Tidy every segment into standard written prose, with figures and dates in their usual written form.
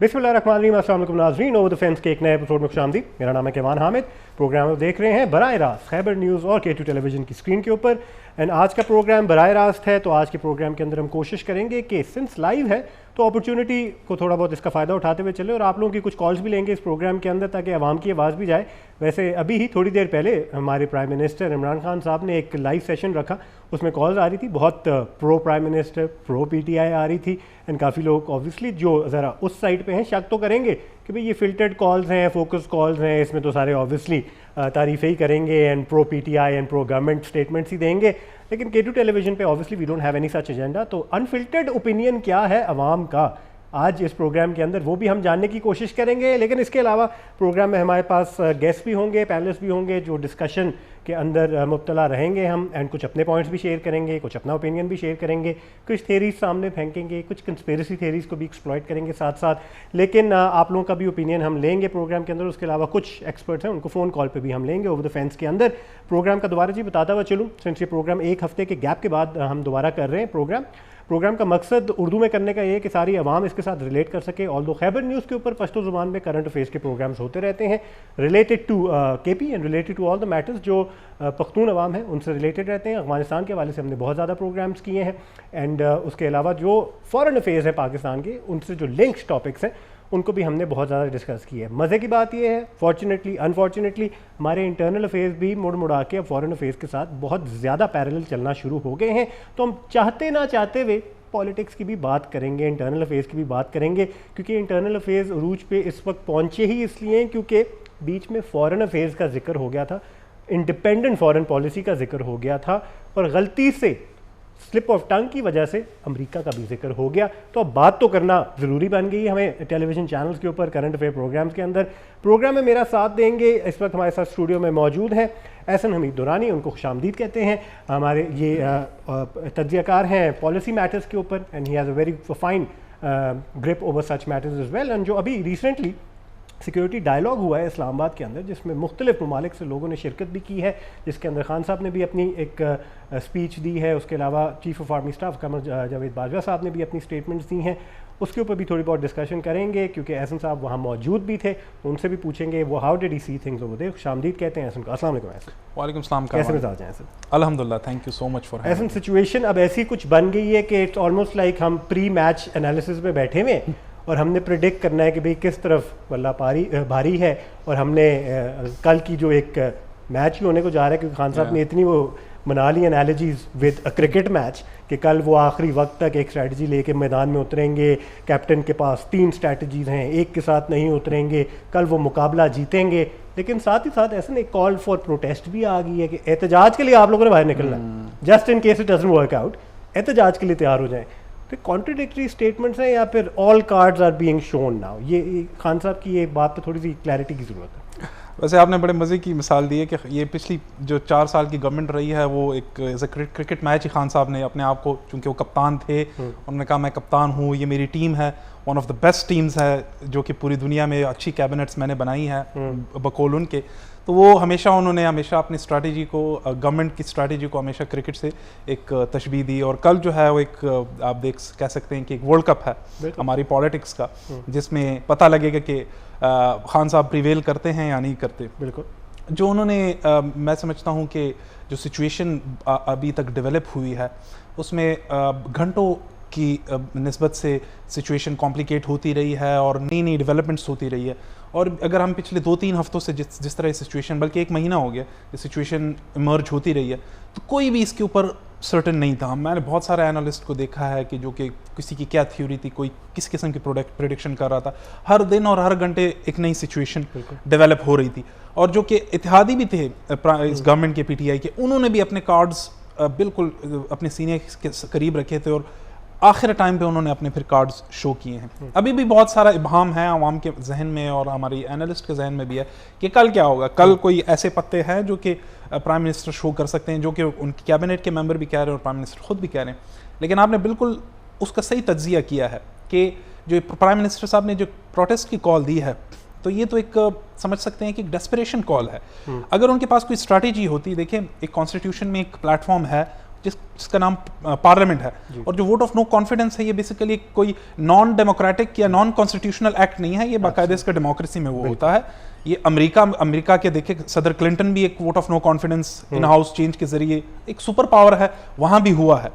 बिस्मिल्लाहिर्रहमानिर्रहीम, अस्सलाम वालेकुम नाज़रीन। ओवर द फेंस के एक नए एपिसोड में खुशामदीद। मेरा नाम है केवान हामिद। प्रोग्राम देख रहे हैं बराह रास्त खैबर न्यूज़ और K2 टेलीविज़न की स्क्रीन के ऊपर। एंड आज का प्रोग्राम बराह रास्त है, तो आज के प्रोग्राम के अंदर हम कोशिश करेंगे कि सिंस लाइव है तो अपॉर्चुनिटी को थोड़ा बहुत इसका फ़ायदा उठाते हुए चले और आप लोगों की कुछ कॉल्स भी लेंगे इस प्रोग्राम के अंदर, ताकि आवाम की आवाज़ भी जाए। वैसे अभी ही थोड़ी देर पहले हमारे प्राइम मिनिस्टर इमरान खान साहब ने एक लाइव सेशन रखा, उसमें कॉल्स आ रही थी, बहुत pro prime minister, pro PTI आ रही थी। एंड काफ़ी लोग ऑब्वियसली जो ज़रा उस साइड पे हैं शक तो करेंगे कि भाई ये फ़िल्टर्ड कॉल्स हैं, फोकस कॉल्स हैं, इसमें तो सारे ऑब्वियसली तारीफ़ें ही करेंगे and pro PTI and pro government statements ही देंगे। लेकिन K2 टेलीविज़न पे obviously we don't have any such agenda, तो अनफिल्टर्ड ओपिनियन क्या है अवाम का, आज इस प्रोग्राम के अंदर वो भी हम जानने की कोशिश करेंगे। लेकिन इसके अलावा प्रोग्राम में हमारे पास गेस्ट भी होंगे, पैनलिस्ट भी होंगे जो डिस्कशन के अंदर मुब्तला रहेंगे हम, एंड कुछ अपने पॉइंट्स भी शेयर करेंगे, कुछ अपना ओपिनियन भी शेयर करेंगे, कुछ थेरीज सामने फेंकेंगे, कुछ कंस्पिरेसी थेरीज को भी एक्सप्लॉइट करेंगे साथ साथ। लेकिन आप लोगों का भी ओपिनियन हम लेंगे प्रोग्राम के अंदर। उसके अलावा कुछ एक्सपर्ट्स हैं उनको फ़ोन कॉल पर भी हम लेंगे ओवर द फेंस के अंदर। प्रोग्राम का दोबारा जी बताता हुआ चलूँ, सिंस ये प्रोग्राम एक हफ्ते के गैप के बाद हम दोबारा कर रहे हैं। प्रोग्राम का मकसद उर्दू में करने का ये है कि सारी आवाम इसके साथ रिलेट कर सके। ऑल्दो खैबर न्यूज़ के ऊपर पश्तो ज़ुबान में करंट अफेयर्स के प्रोग्राम्स होते रहते हैं related to KP and related to all the matters जो पख्तून अवाम है उनसे रिलेटेड रहते हैं। अफगानिस्तान के हवाले से हमने बहुत ज़्यादा प्रोग्राम्स किए हैं, एंड उसके अलावा जो फॉरेन अफेयर्स हैं पाकिस्तान के, उनसे जो लिंक्स टॉपिक्स हैं उनको भी हमने बहुत ज़्यादा डिस्कस किया है। मज़े की बात यह है, फॉर्चुनेटली अनफॉर्चुनेटली हमारे इंटरनल अफेयर्स भी मुड़ा के अब फॉरेन अफेयर्स के साथ बहुत ज़्यादा पैरेलल चलना शुरू हो गए हैं। तो हम चाहते ना चाहते हुए पॉलिटिक्स की भी बात करेंगे, इंटरनल अफेयर्स की भी बात करेंगे, क्योंकि इंटरनल अफेयर्स अरूज पे इस वक्त पहुंचे ही इसलिए क्योंकि बीच में फॉरेन अफेयर्स का जिक्र हो गया था, इंडिपेंडेंट फॉरेन पॉलिसी का जिक्र हो गया था, और गलती से स्लिप ऑफ टंग की वजह से अमेरिका का भी जिक्र हो गया। तो अब बात तो करना ज़रूरी बन गई है हमें टेलीविज़न चैनल्स के ऊपर करंट अफेयर प्रोग्राम्स के अंदर। प्रोग्राम में मेरा साथ देंगे इस वक्त हमारे साथ स्टूडियो में मौजूद हैं एहसन हमीद दुरानी, उनको खुशामदीद कहते हैं। हमारे ये तज्ज़ियाकार हैं पॉलिसी मैटर्स के ऊपर, and he has a very fine grip over such matters is well. And जो अभी रिसेंटली सिक्योरिटी डायलॉग हुआ है इस्लामाबाद के अंदर, जिसमें मुख्तलिफ ममालिक से लोगों ने शिरकत भी की है, जिसके अंदर खान साहब ने भी अपनी एक स्पीच दी है। उसके अलावा chief of army staff Qamar Javed Bajwa साहब ने भी अपनी स्टेटमेंट्स दी हैं। उसके ऊपर भी थोड़ी बहुत डिस्कशन करेंगे क्योंकि एहसन साहब वहाँ मौजूद भी थे, तो उनसे भी पूछेंगे वो how did he see things over there. खुशामदीद कहते हैं एहसन को। अस्सलाम वालेकुम एहसन। वालेकुम सलाम। कैसे मिजाज हैं एहसन? अल्हम्दुलिल्लाह, thank you so much for Ehsan. Situation अब ऐसी कुछ बन गई है कि इट्स ऑलमोस्ट लाइक हम प्री मैच एनालिसिस में बैठे हुए और हमने प्रिडिक्ट करना है कि भाई किस तरफ बल्ला भारी है, और हमने कल की जो एक मैच ही होने को जा रहा है, क्योंकि खान साहब ने इतनी वो बना ली analogies with a cricket match कि कल वो आखिरी वक्त तक एक स्ट्रैटेजी लेके मैदान में उतरेंगे। कैप्टन के पास 3 स्ट्रैटेजीज हैं, एक के साथ नहीं उतरेंगे, कल वो मुकाबला जीतेंगे। लेकिन साथ ही साथ ऐसा एक कॉल फॉर प्रोटेस्ट भी आ गई है कि एहतजाज के लिए आप लोगों ने बाहर निकलना है, just in case it doesn't work out, एहतजाज के लिए तैयार हो जाएं। तो कॉन्ट्रडिक्टरी स्टेटमेंट्स हैं या फिर all cards are being shown now? ये खान साहब की ये बात पे थोड़ी सी क्लैरिटी की ज़रूरत है। वैसे आपने बड़े मज़े की मिसाल दी है कि ये पिछली जो 4 साल की गवर्नमेंट रही है वो एक क्रिकेट मैच ही खान साहब ने अपने आप को, चूँकि वो कप्तान थे, उन्होंने कहा मैं कप्तान हूँ, ये मेरी टीम है, one of the best teams है जो कि पूरी दुनिया में अच्छी कैबिनेट्स मैंने बनाई है बकौल उनके। तो वो हमेशा अपनी स्ट्रैटेजी को, गवर्नमेंट की स्ट्रैटेजी को हमेशा क्रिकेट से एक तशबीह दी। और कल जो है वो एक आप कह सकते हैं कि एक वर्ल्ड कप है हमारी पॉलिटिक्स का, जिसमें पता लगेगा कि खान साहब प्रिवेल करते हैं या नहीं करते। बिल्कुल। जो उन्होंने मैं समझता हूँ कि जो सिचुएशन अभी तक डेवलप हुई है उसमें घंटों की निस्बत से सिचुएशन कॉम्प्लिकेट होती रही है और नई नई डेवलपमेंट्स होती रही है। और अगर हम पिछले 2-3 हफ्तों से जिस तरह सिचुएशन, बल्कि 1 महीना हो गया ये सिचुएशन इमर्ज होती रही है, तो कोई भी इसके ऊपर सर्टन नहीं था। मैंने बहुत सारे एनालिस्ट को देखा है कि जो कि किसी की क्या थ्योरी थी, कोई किस किस्म की प्रेडिक्शन कर रहा था। हर दिन और हर घंटे एक नई सिचुएशन डेवलप हो रही थी। और जो कि इत्तेहादी भी थे इस गवर्नमेंट के PTI के, उन्होंने भी अपने कार्ड्स बिल्कुल अपने सीने के करीब रखे थे और आखिर टाइम पे उन्होंने अपने फिर कार्ड्स शो किए हैं। अभी भी बहुत सारा इब्हाम है आवाम के जहन में और हमारी एनालिस्ट के जहन में भी है कि कल क्या होगा। कल कोई ऐसे पत्ते हैं जो कि प्राइम मिनिस्टर शो कर सकते हैं, जो कि उनकी कैबिनेट के मेंबर भी कह रहे हैं और प्राइम मिनिस्टर खुद भी कह रहे हैं। लेकिन आपने बिल्कुल उसका सही तज्जिया किया है कि जो प्राइम मिनिस्टर साहब ने जो प्रोटेस्ट की कॉल दी है, तो ये तो एक समझ सकते हैं कि एक डेस्परेशन कॉल है। अगर उनके पास कोई स्ट्रैटेजी होती, देखिए एक कॉन्स्टिट्यूशन में एक प्लेटफॉर्म है जिसका नाम पार्लियामेंट है। और जो वोट ऑफ नो कॉन्फिडेंस है ये बेसिकली कोई नॉन डेमोक्रेटिक या नॉन कॉन्स्टिट्यूशनल एक्ट नहीं है, ये बाकायदे इसका डेमोक्रेसी में वो होता है। ये अमेरिका के देखे सदर क्लिंटन भी एक vote of no confidence in house change के जरिए एक सुपर पावर है, वहां भी हुआ है।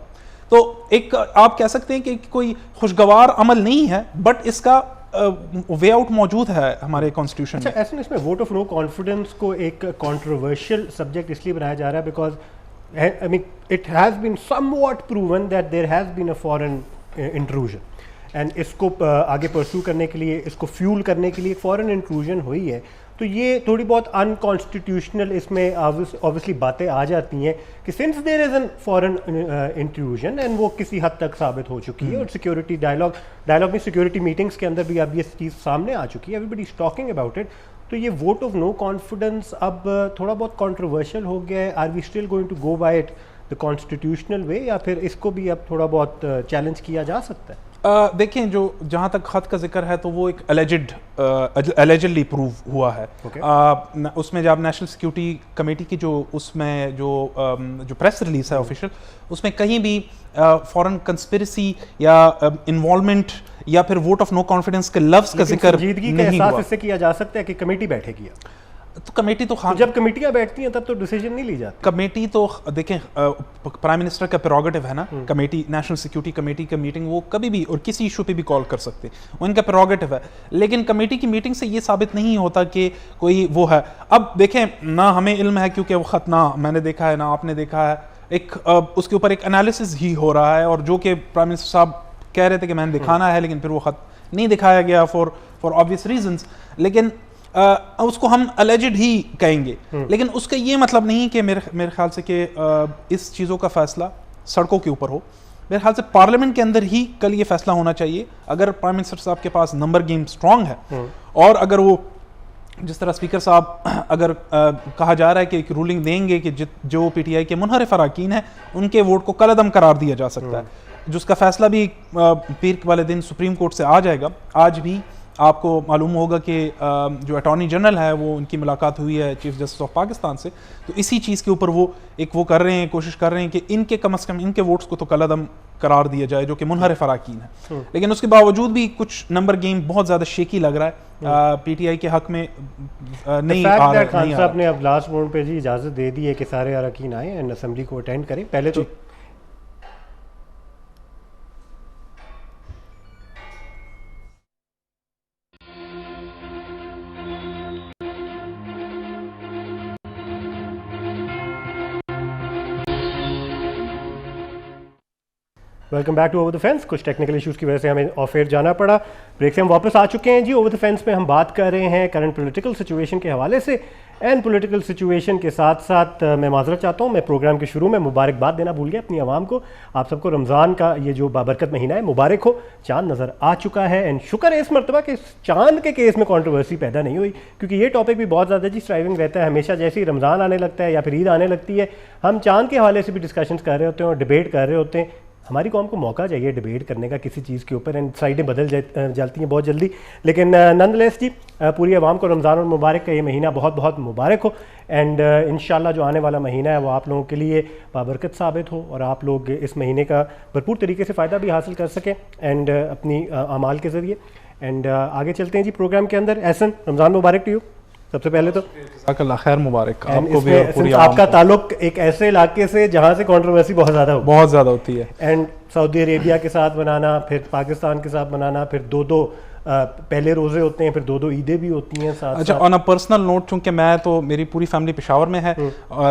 तो एक आप कह सकते हैं कि कोई खुशगवार अमल नहीं है, बट इसका वे आउट मौजूद है हमारे कॉन्स्टिट्यूशन में। अच्छा, ऐसे में इसमें वोट ऑफ नो कॉन्फिडेंस को एक कंट्रोवर्शियल सब्जेक्ट इसलिए बनाया जा रहा है because I mean, it has been somewhat proven that there has been a foreign intrusion, and इसको आगे परस्यू करने के लिए, इसको फ्यूल करने के लिए एक फॉरेन इंट्रूजन हुई है। तो ये थोड़ी बहुत अनकॉन्स्टिट्यूशनल इसमें ऑब्वियसली बातें आ जाती हैं कि since there is an foreign intrusion and वो किसी हद तक साबित हो चुकी है, और सिक्योरिटी डायलॉग में सिक्योरिटी मीटिंग्स के अंदर भी अब ये चीज़ सामने आ चुकी है, everybody is talking about it. तो ये वोट ऑफ नो कॉन्फिडेंस अब थोड़ा बहुत कंट्रोवर्शियल हो गया है। Are we still going to go by it the constitutional way, या फिर इसको भी अब थोड़ा बहुत चैलेंज किया जा सकता है? देखें, जो जहाँ तक खत का जिक्र है तो वो एक एलिजिडली प्रूव हुआ है। उसमें जब नेशनल सिक्योरिटी कमेटी की जो प्रेस रिलीज है ऑफिशियल, उसमें कहीं भी फॉरेन कंस्पिरेसी या इन्वॉल्वमेंट या फिर वोट ऑफ नो कॉन्फिडेंस के लफ्ज का जिक्र नहीं हुआ। इससे किया जा सकता है कि कमेटी बैठेगी, तो कमेटी तो जब कमेटियां बैठती हैं तब तो डिसीजन नहीं ली जाती। कमेटी तो देखें, प्राइम मिनिस्टर का प्रेरोगेटिव है ना, कमेटी, नेशनल सिक्योरिटी कमेटी का मीटिंग वो कभी भी और किसी इशू पे भी कॉल कर सकते, वो इनका प्रेरोगेटिव है। लेकिन कमेटी की मीटिंग से ये साबित नहीं होता कि कोई वो है। अब देखें, ना हमें इल्म है क्योंकि वो खत ना मैंने देखा है ना आपने देखा है, एक उसके ऊपर एक एनालिसिस ही हो रहा है, और जो कि प्राइम मिनिस्टर साहब कह रहे थे कि मैंने दिखाना है, लेकिन फिर वो खत नहीं दिखाया गया फॉर ऑब्वियस रीजंस। लेकिन उसको हम अलेजिड ही कहेंगे, लेकिन उसका ये मतलब नहीं कि मेरे ख्याल से कि इस चीज़ों का फैसला सड़कों के ऊपर हो। मेरे ख्याल से पार्लियामेंट के अंदर ही कल ये फैसला होना चाहिए। अगर प्राइम मिनिस्टर साहब के पास नंबर गेम स्ट्रांग है, और अगर वो जिस तरह स्पीकर साहब अगर कहा जा रहा है कि एक रूलिंग देंगे कि जो पीटीआई के मुनहरिफ अरकान हैं उनके वोट को कलअदम करार दिया जा सकता है, जिसका फैसला भी पीर वाले दिन सुप्रीम कोर्ट से आ जाएगा। आज भी आपको मालूम होगा कि जो अटॉर्नी जनरल है वो उनकी मुलाकात हुई है चीफ जस्टिस ऑफ पाकिस्तान से, तो इसी चीज़ के ऊपर वो कर रहे हैं, कोशिश कर रहे हैं कि इनके कम अज़ कम इनके वोट्स को तो कलअदम करार दिया जाए जो कि मुनहरिफ अरकान है। लेकिन उसके बावजूद भी कुछ नंबर गेम बहुत ज़्यादा शेकी लग रहा है पीटीआई के हक में। नहीं आ रहा। खान साहब ने अब लास्ट मोमेंट पे जी इजाज़त दे दी है कि सारे अरकान आए एंड असेंबली को अटेंड करें। पहले तो welcome back to over the fence. कुछ टेक्निकल इश्यूज़ की वजह से हमें ऑफ एयर जाना पड़ा। ब्रेक से हम वापस आ चुके हैं जी। ओवर द फेंस में हम बात कर रहे हैं करंट पॉलिटिकल सिचुएशन के हवाले से, एंड पॉलिटिकल सिचुएशन के साथ साथ मैं माजरत चाहता हूँ, मैं प्रोग्राम के शुरू में मुबारकबाद देना भूल गया अपनी आवाम को। आप सबको रमज़ान का ये जो बाबरकत महीना है मुबारक हो। चांद नज़र आ चुका है, एंड शुक्र है इस मरतबा कि चांद के केस में कंट्रोवर्सी पैदा नहीं हुई, क्योंकि ये टॉपिक भी बहुत ज़्यादा जी स्ट्राइविंग रहता है। हमेशा जैसे ही रमज़ान आने लगता है या फिर ईद आने लगती है, हम चांद के हवाले से भी डिस्कशंस कर रहे होते हैं और डिबेट कर रहे होते हैं। हमारी कौम को मौका चाहिए डिबेट करने का किसी चीज़ के ऊपर, एंड साइडें बदल जाती हैं बहुत जल्दी। लेकिन नंदलेस जी, पूरी आवाम को रमज़ान और मुबारक का ये महीना बहुत बहुत मुबारक हो, एंड इंशाल्लाह जो आने वाला महीना है वो आप लोगों के लिए बाबरकत साबित हो, और आप लोग इस महीने का भरपूर तरीके से फ़ायदा भी हासिल कर सकें एंड अपनी अमाल के ज़रिए। एंड आगे चलते हैं जी प्रोग्राम के अंदर। एहसन, रमज़ान मुबारक टू यू सबसे पहले तो। खैर मुबारक आपको भी और पूरी आपका ताल्लुक एक ऐसे इलाके से जहाँ से कंट्रोवर्सी बहुत ज़्यादा होती है, एंड सऊदी अरेबिया के साथ बनाना, फिर पाकिस्तान के साथ बनाना, फिर दो पहले रोजे होते हैं, फिर दो ईदें भी होती हैं साथ। अच्छा, ऑन अ पर्सनल नोट, चूंकि मैं तो मेरी पूरी फैमिली पेशावर में है,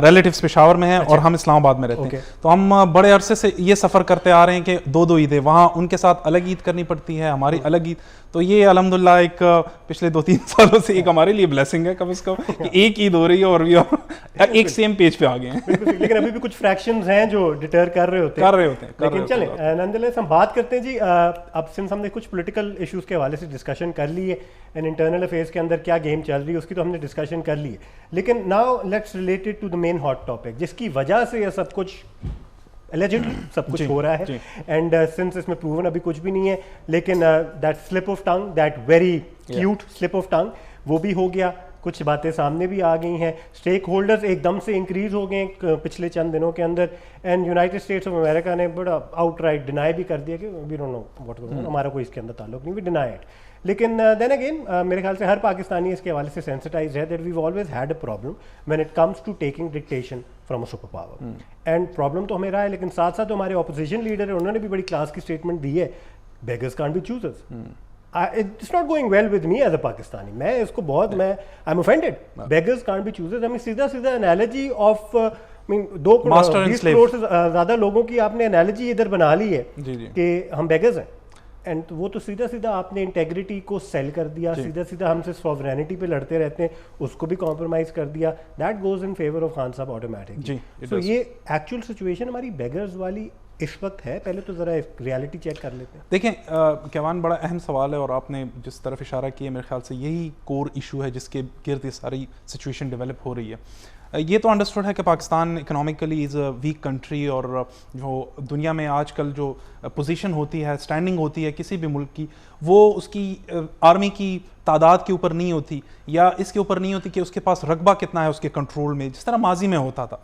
रिलेटिव्स पेशावर में है, और हम इस्लामाबाद में रहते हैं, तो हम बड़े अरसे से ये सफ़र करते आ रहे हैं कि दो ईदें, वहाँ उनके साथ अलग ईद करनी पड़ती है, हमारी अलग ईद। तो ये अल्हम्दुलिल्लाह एक पिछले 2-3 सालों से एक हमारे लिए ब्लेसिंग है कम से कम कि एक ईद हो रही है और भी एक सेम पेज पे आ गए हैं। लेकिन अभी भी कुछ फ्रैक्शंस हैं जो डिटर कर रहे होते हैं। लेकिन चलें, नंदलेस हम बात करते हैं जी। अब सिंस हमने कुछ पॉलिटिकल इश्यूज़ के हवाले से डिस्कशन कर ली है, एंड इंटरनल अफेयर्स के अंदर क्या गेम चल रही है उसकी तो हमने डिस्कशन कर ली है, लेकिन now let's related to the main hot topic जिसकी वजह से यह सब कुछ एलिजिडली सब कुछ हो रहा है, एंड सिंस इसमें प्रूवन अभी कुछ भी नहीं है, लेकिन that slip of tongue, that very cute slip of tongue, वो भी हो गया। कुछ बातें सामने भी आ गई हैं, स्टेक होल्डर्स एकदम से इंक्रीज हो गए पिछले चंद दिनों के अंदर, and United States of America ने बड़ा आउटराइट डिनाई भी कर दिया कि we don't know what going on, हमारा कोई इसके अंदर ताल्लुक नहीं, वी डिनाई इट। लेकिन देन अगेन मेरे ख्याल से हर पाकिस्तानी इसके हवाले से सेंसिटाइज है that we always had a problem when it comes to taking dictation from a super power, and problem तो हमें रहा है, लेकिन साथ साथ हमारे ऑपोजिशन लीडर है, उन्होंने भी बड़ी क्लास की स्टेटमेंट दी है, beggars can't be choosers. It's not going well with me as a Pakistani, मैं इसको बहुत मैं I am offended, beggars can't be choosers. हमें सीधा सीधा एनालॉजी ऑफ मीन 2 करोड़ से ज़्यादा लोगों की आपने एनालॉजी इधर बना ली है कि हम बेगर्स हैं, एंड वो तो सीधा सीधा आपने इंटेग्रिटी को सेल कर दिया, सीधा सीधा हमसे सॉवरेनिटी पे लड़ते रहते हैं, उसको भी कॉम्प्रोमाइज कर दिया, that goes in favour of Khan साहब ऑटोमेटिकली। सो ये एक्चुअल सिचुएशन हमारी बेगर्स वाली इस वक्त है, पहले तो ज़रा रियलिटी चेक कर लेते हैं। देखें कैवान, बड़ा अहम सवाल है और आपने जिस तरफ इशारा किया मेरे ख्याल से यही कोर इशू है जिसके गिर्द ये सारी सिचुएशन डेवलप हो रही है। ये तो अंडरस्टूड है कि Pakistan economically is a week country, और जो दुनिया में आजकल जो पोजीशन होती है, स्टैंडिंग होती है किसी भी मुल्क की, वो उसकी आर्मी की तादाद के ऊपर नहीं होती, या इसके ऊपर नहीं होती कि उसके पास रकबा कितना है उसके कंट्रोल में, जिस तरह माजी में होता था।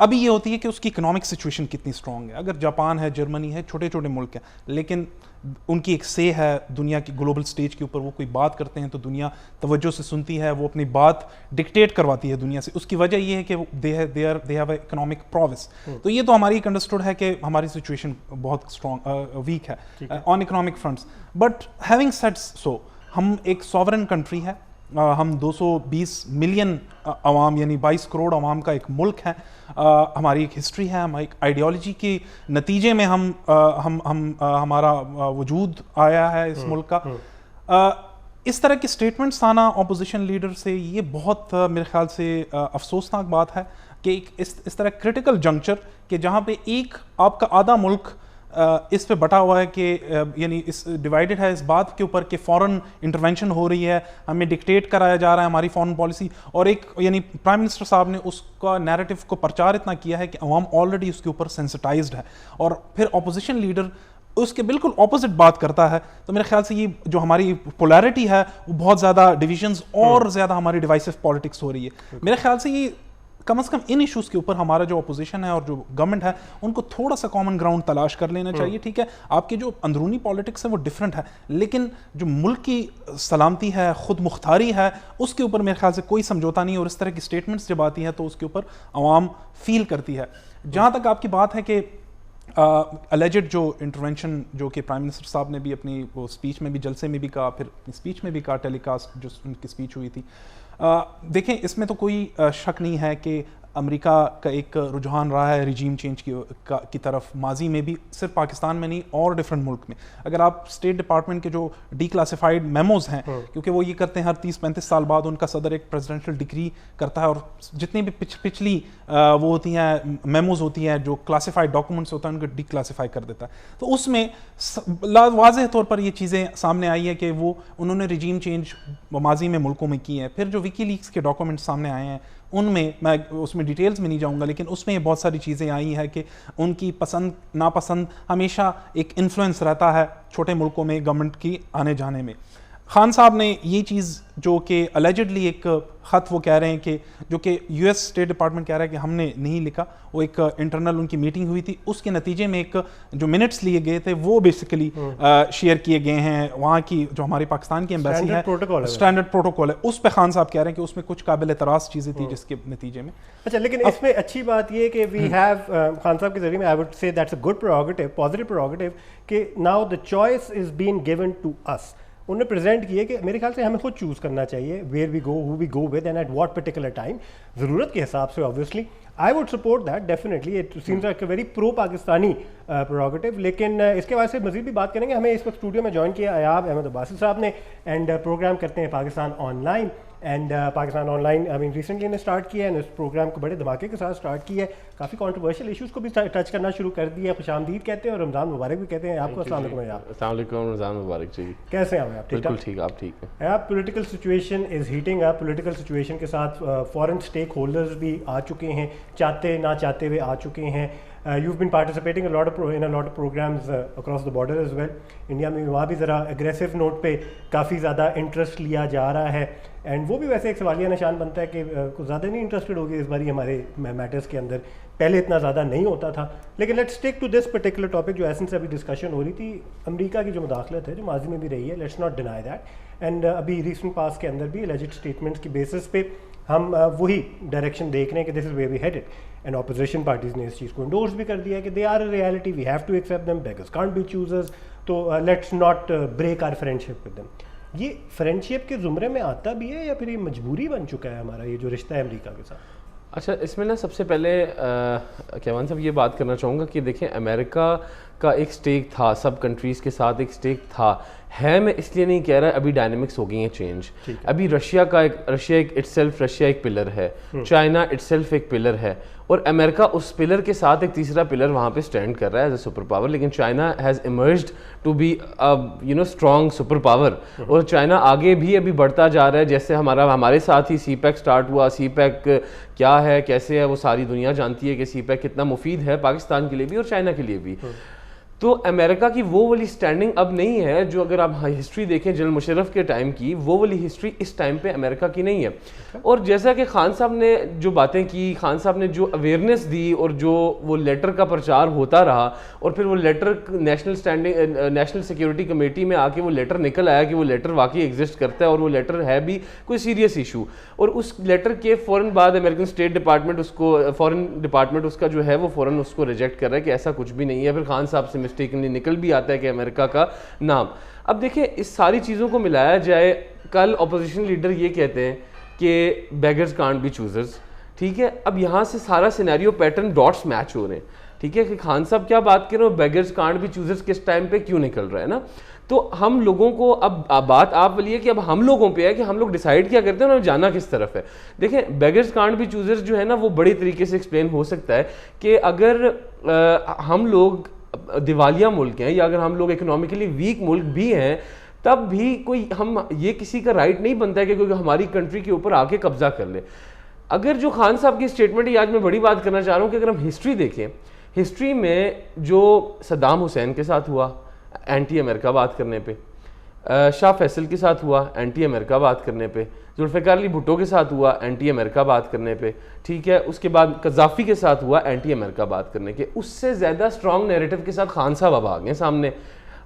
अभी ये होती है कि उसकी इकोनॉमिक सिचुएशन कितनी स्ट्रॉन्ग है। अगर जापान है, जर्मनी है, छोटे छोटे मुल्क हैं, लेकिन उनकी एक से है दुनिया की ग्लोबल स्टेज के ऊपर, वो कोई बात करते हैं तो दुनिया तवज्जो से सुनती है, वो अपनी बात डिक्टेट करवाती है दुनिया से। उसकी वजह ये है कि दे हैव इकोनॉमिक प्रोग्रेस। तो ये तो हमारी एक अंडरस्टूड है कि हमारी सिचुएशन बहुत स्ट्रॉन्ग वीक है on economic fronts. But having said so, हम एक सॉवरेन कंट्री है, हम 220 मिलियन अवाम यानी 22 करोड़ अवाम का एक मुल्क है, हमारी एक हिस्ट्री है, हमारी एक आइडियोलॉजी के नतीजे में हमारा वजूद आया है इस मुल्क का। इस तरह के स्टेटमेंट्स आना अपोजिशन लीडर से, ये बहुत मेरे ख्याल से अफसोसनाक बात है कि इस तरह क्रिटिकल जंक्चर कि जहाँ पे एक आपका आधा मुल्क इस पे बटा हुआ है कि यानी इस डिवाइडेड है इस बात के ऊपर कि फॉरेन इंटरवेंशन हो रही है, हमें डिक्टेट कराया जा रहा है हमारी फॉरेन पॉलिसी, और एक यानी प्राइम मिनिस्टर साहब ने उसका नैरेटिव को प्रचार इतना किया है कि अवाम ऑलरेडी उसके ऊपर सेंसिटाइज्ड है, और फिर अपोजिशन लीडर उसके बिल्कुल ऑपोजिट बात करता है। तो मेरे ख्याल से ये जो हमारी पोलैरिटी है वो बहुत ज़्यादा डिविजन्स और ज़्यादा हमारी डिवाइसिव पॉलिटिक्स हो रही है। मेरे ख्याल से ये कम से कम इन इश्यूज के ऊपर हमारा जो अपोजिशन है और जो गवर्नमेंट है उनको थोड़ा सा कॉमन ग्राउंड तलाश कर लेना चाहिए। ठीक है, आपकी जो अंदरूनी पॉलिटिक्स है वो डिफरेंट है, लेकिन जो मुल्क की सलामती है, खुद मुख्तारी है, उसके ऊपर मेरे ख्याल से कोई समझौता नहीं, और इस तरह की स्टेटमेंट्स जब आती हैं तो उसके ऊपर आवाम फील करती है। जहाँ तक आपकी बात है कि अलेजेड जो इंटरवेंशन जो कि प्राइम मिनिस्टर साहब ने भी अपनी वो स्पीच में भी, जलसे में भी कहा, फिर स्पीच में भी कहा, टेलीकास्ट जो उनकी स्पीच हुई थी, देखें इसमें तो कोई शक नहीं है कि अमेरिका का एक रुझान रहा है रिजीम चेंज की तरफ, माजी में भी, सिर्फ पाकिस्तान में नहीं और डिफरेंट मुल्क में। अगर आप स्टेट डिपार्टमेंट के जो डीक्लासिफाइड मेमोज हैं, क्योंकि वो ये करते हैं हर 30-35 साल बाद उनका सदर एक प्रेसिडेंशियल डिक्री करता है, और जितनी भी पिछली वो होती हैं मेमोज होती हैं, जो क्लासिफाइड डॉक्यूमेंट्स होता है, उनको डीक्लासिफाई कर देता है। तो उसमें वाज़ेह तौर पर ये चीज़ें सामने आई है कि वो उन्होंने रिजीम चेंज माजी में मुल्कों में की है। फिर जो विकीलीक्स के डॉक्यूमेंट्स सामने आए हैं उनमें, मैं उसमें डिटेल्स में नहीं जाऊंगा, लेकिन उसमें ये बहुत सारी चीज़ें आई हैं कि उनकी पसंद नापसंद हमेशा एक इन्फ्लुएंस रहता है छोटे मुल्कों में गवर्नमेंट की आने जाने में। खान साहब ने ये चीज़ जो कि अलेजिडली एक ख़त वो कह रहे हैं कि जो कि यूएस स्टेट डिपार्टमेंट कह रहा है कि हमने नहीं लिखा, वो एक इंटरनल उनकी मीटिंग हुई थी, उसके नतीजे में एक जो मिनट्स लिए गए थे वो बेसिकली शेयर किए गए हैं। वहाँ की जो हमारी पाकिस्तान की एम्बेसी है, स्टैंडर्ड प्रोटोकॉल है, उस पर खान साहब कह रहे हैं कि उसमें कुछ काबिल एतराज़ चीज़ें थी जिसके नतीजे में। अच्छा, लेकिन इसमें अच्छी बात ये कि वी हैव खान साहब के जरिए में I would say that's a good prerogative, positive prerogative कि now the choice is been given to us. उन्होंने प्रेजेंट किए कि मेरे ख्याल से हमें खुद चूज़ करना चाहिए where we go, who we go with and at what particular time, ज़रूरत के हिसाब से। Obviously I would support that definitely, it seems like a very pro Pakistani prerogative. लेकिन इसके बाद से मज़ीद भी बात करेंगे। हमें इस वक्त स्टूडियो में ज्वाइन किया अयाब अहमद अब्बासी साहब ने, एंड प्रोग्राम करते हैं Pakistan online, and Pakistan online I mean recently ने स्टार्ट किया है, इस प्रोग्राम को बड़े धमाके के साथ स्टार्ट किया है, काफ़ी कंट्रोवर्शियल इश्यूज़ को भी टच करना शुरू कर दिया है। खुशामदीद कहते हैं और रमज़ान मुबारक भी कहते हैं आपको। अस्सलाम वालेकुम। रमज़ान मुबारक जी। कैसे हैं आप? बिल्कुल ठीक, आप ठीक हैं? आप political situation is heating up, political situation के साथ फॉरेन स्टेक होल्डर्स भी आ चुके हैं, चाहते ना चाहते हुए आ चुके हैं। you've been participating in a lot of programs across the border as well. India में वहाँ भी ज़रा एग्रेसिव नोट पे काफ़ी ज़्यादा इंटरेस्ट लिया जा रहा है, एंड वो भी वैसे एक सवालिया निशान बनता है कि कुछ ज़्यादा नहीं इंटरेस्टेड होगी इस बार हमारे मैटर्स के अंदर, पहले इतना ज़्यादा नहीं होता था. लेकिन let's stick to this particular topic जो एसेंस से अभी डिस्कशन हो रही थी. अमेरिका की जो मुदाखलत है जो माजी में भी रही है, let's not deny that, and अभी रिसेंट पास के अंदर भी एलिजिड स्टेटमेंट्स की बेसिस पे हम वही डायरेक्शन देख रहे हैं कि this is way we headed, and opposition parties ने इस चीज़ को इंडोर्स भी कर दिया है कि they are a reality, we have to accept them, beggars can't be choosers, तो let's not break our friendship with them. ये फ्रेंडशिप के ज़ुमरे में आता भी है या फिर ये मजबूरी बन चुका है हमारा ये जो रिश्ता है अमेरिका के साथ? अच्छा, इसमें ना सबसे पहले केवान साहब ये बात करना चाहूँगा कि देखें, अमेरिका का एक स्टेक था, सब कंट्रीज़ के साथ एक स्टेक था, है. मैं इसलिए नहीं कह रहा, अभी डायनेमिक्स हो गई हैं चेंज. अभी रशिया एक पिलर है, चाइना इटसेल्फ एक पिलर है, और अमेरिका उस पिलर के साथ एक तीसरा पिलर वहाँ पे स्टैंड कर रहा है एज अ सुपर पावर. लेकिन China has emerged to be strong super power, और चाइना आगे भी अभी बढ़ता जा रहा है. जैसे हमारे साथ ही सीपैक स्टार्ट हुआ. सीपैक क्या है, कैसे है, वो सारी दुनिया जानती है कि सीपैक कितना मुफीद है पाकिस्तान के लिए भी और चाइना के लिए भी. तो अमेरिका की वो वाली स्टैंडिंग अब नहीं है जो, अगर आप हिस्ट्री देखें जनरल मुशर्रफ के टाइम की, वो वाली हिस्ट्री इस टाइम पे अमेरिका की नहीं है. और जैसा कि खान साहब ने जो बातें की, खान साहब ने जो अवेयरनेस दी, और जो वो लेटर का प्रचार होता रहा, और फिर वो लेटर नेशनल सिक्योरिटी कमेटी में आके वो लेटर निकल आया कि वो लेटर वाकई एग्जिस्ट करता है और वो लेटर है भी कोई सीरियस इशू. और उस लेटर के फ़ौरन बाद American state department foreign department उसका जो है वो फ़ौरन उसको रिजेक्ट कर रहा है कि ऐसा कुछ भी नहीं है. फिर खान साहब से मिस्टेकनली निकल भी आता है कि अमेरिका का नाम. अब देखिए, इस सारी चीज़ों को मिलाया जाए, कल ऑपोजिशन लीडर ये कहते हैं कि बेगर्स कांट बी चूजर्स. ठीक है, अब यहाँ से सारा सिनेरियो पैटर्न डॉट्स मैच हो रहे हैं. ठीक है कि खान साहब क्या बात कर रहे हो, बेगर्स कांट बी चूजर्स किस टाइम पे क्यों निकल रहा है ना. तो हम लोगों को अब बात आप वाली है कि अब हम लोगों पे है कि हम लोग डिसाइड क्या करते हैं और जाना किस तरफ है. देखें, बेगर्स कांट बी चूजर्स जो है ना, वो बड़ी तरीके से एक्सप्लेन हो सकता है कि अगर हम लोग दिवालिया मुल्क हैं, या अगर हम लोग इकोनॉमिकली वीक मुल्क भी हैं, तब भी कोई हम ये किसी का राइट नहीं बनता है कि कोई हमारी कंट्री के ऊपर आके कब्जा कर ले. अगर जो खान साहब की स्टेटमेंट है, आज मैं बड़ी बात करना चाह रहा हूँ कि अगर हम हिस्ट्री देखें, हिस्ट्री में जो सद्दाम हुसैन के साथ हुआ एंटी अमेरिका बात करने पे, शाह फैसल के साथ हुआ एंटी अमेरिका बात करने पे, जुल्फ़िकार अली भुट्टो के साथ हुआ एंटी अमेरिका बात करने पे, ठीक है, उसके बाद कज़ाफ़ी के साथ हुआ एंटी अमेरिका बात करने के, उससे ज़्यादा स्ट्रॉन्ग नैरेटिव के साथ खान साहब अब आ गए सामने.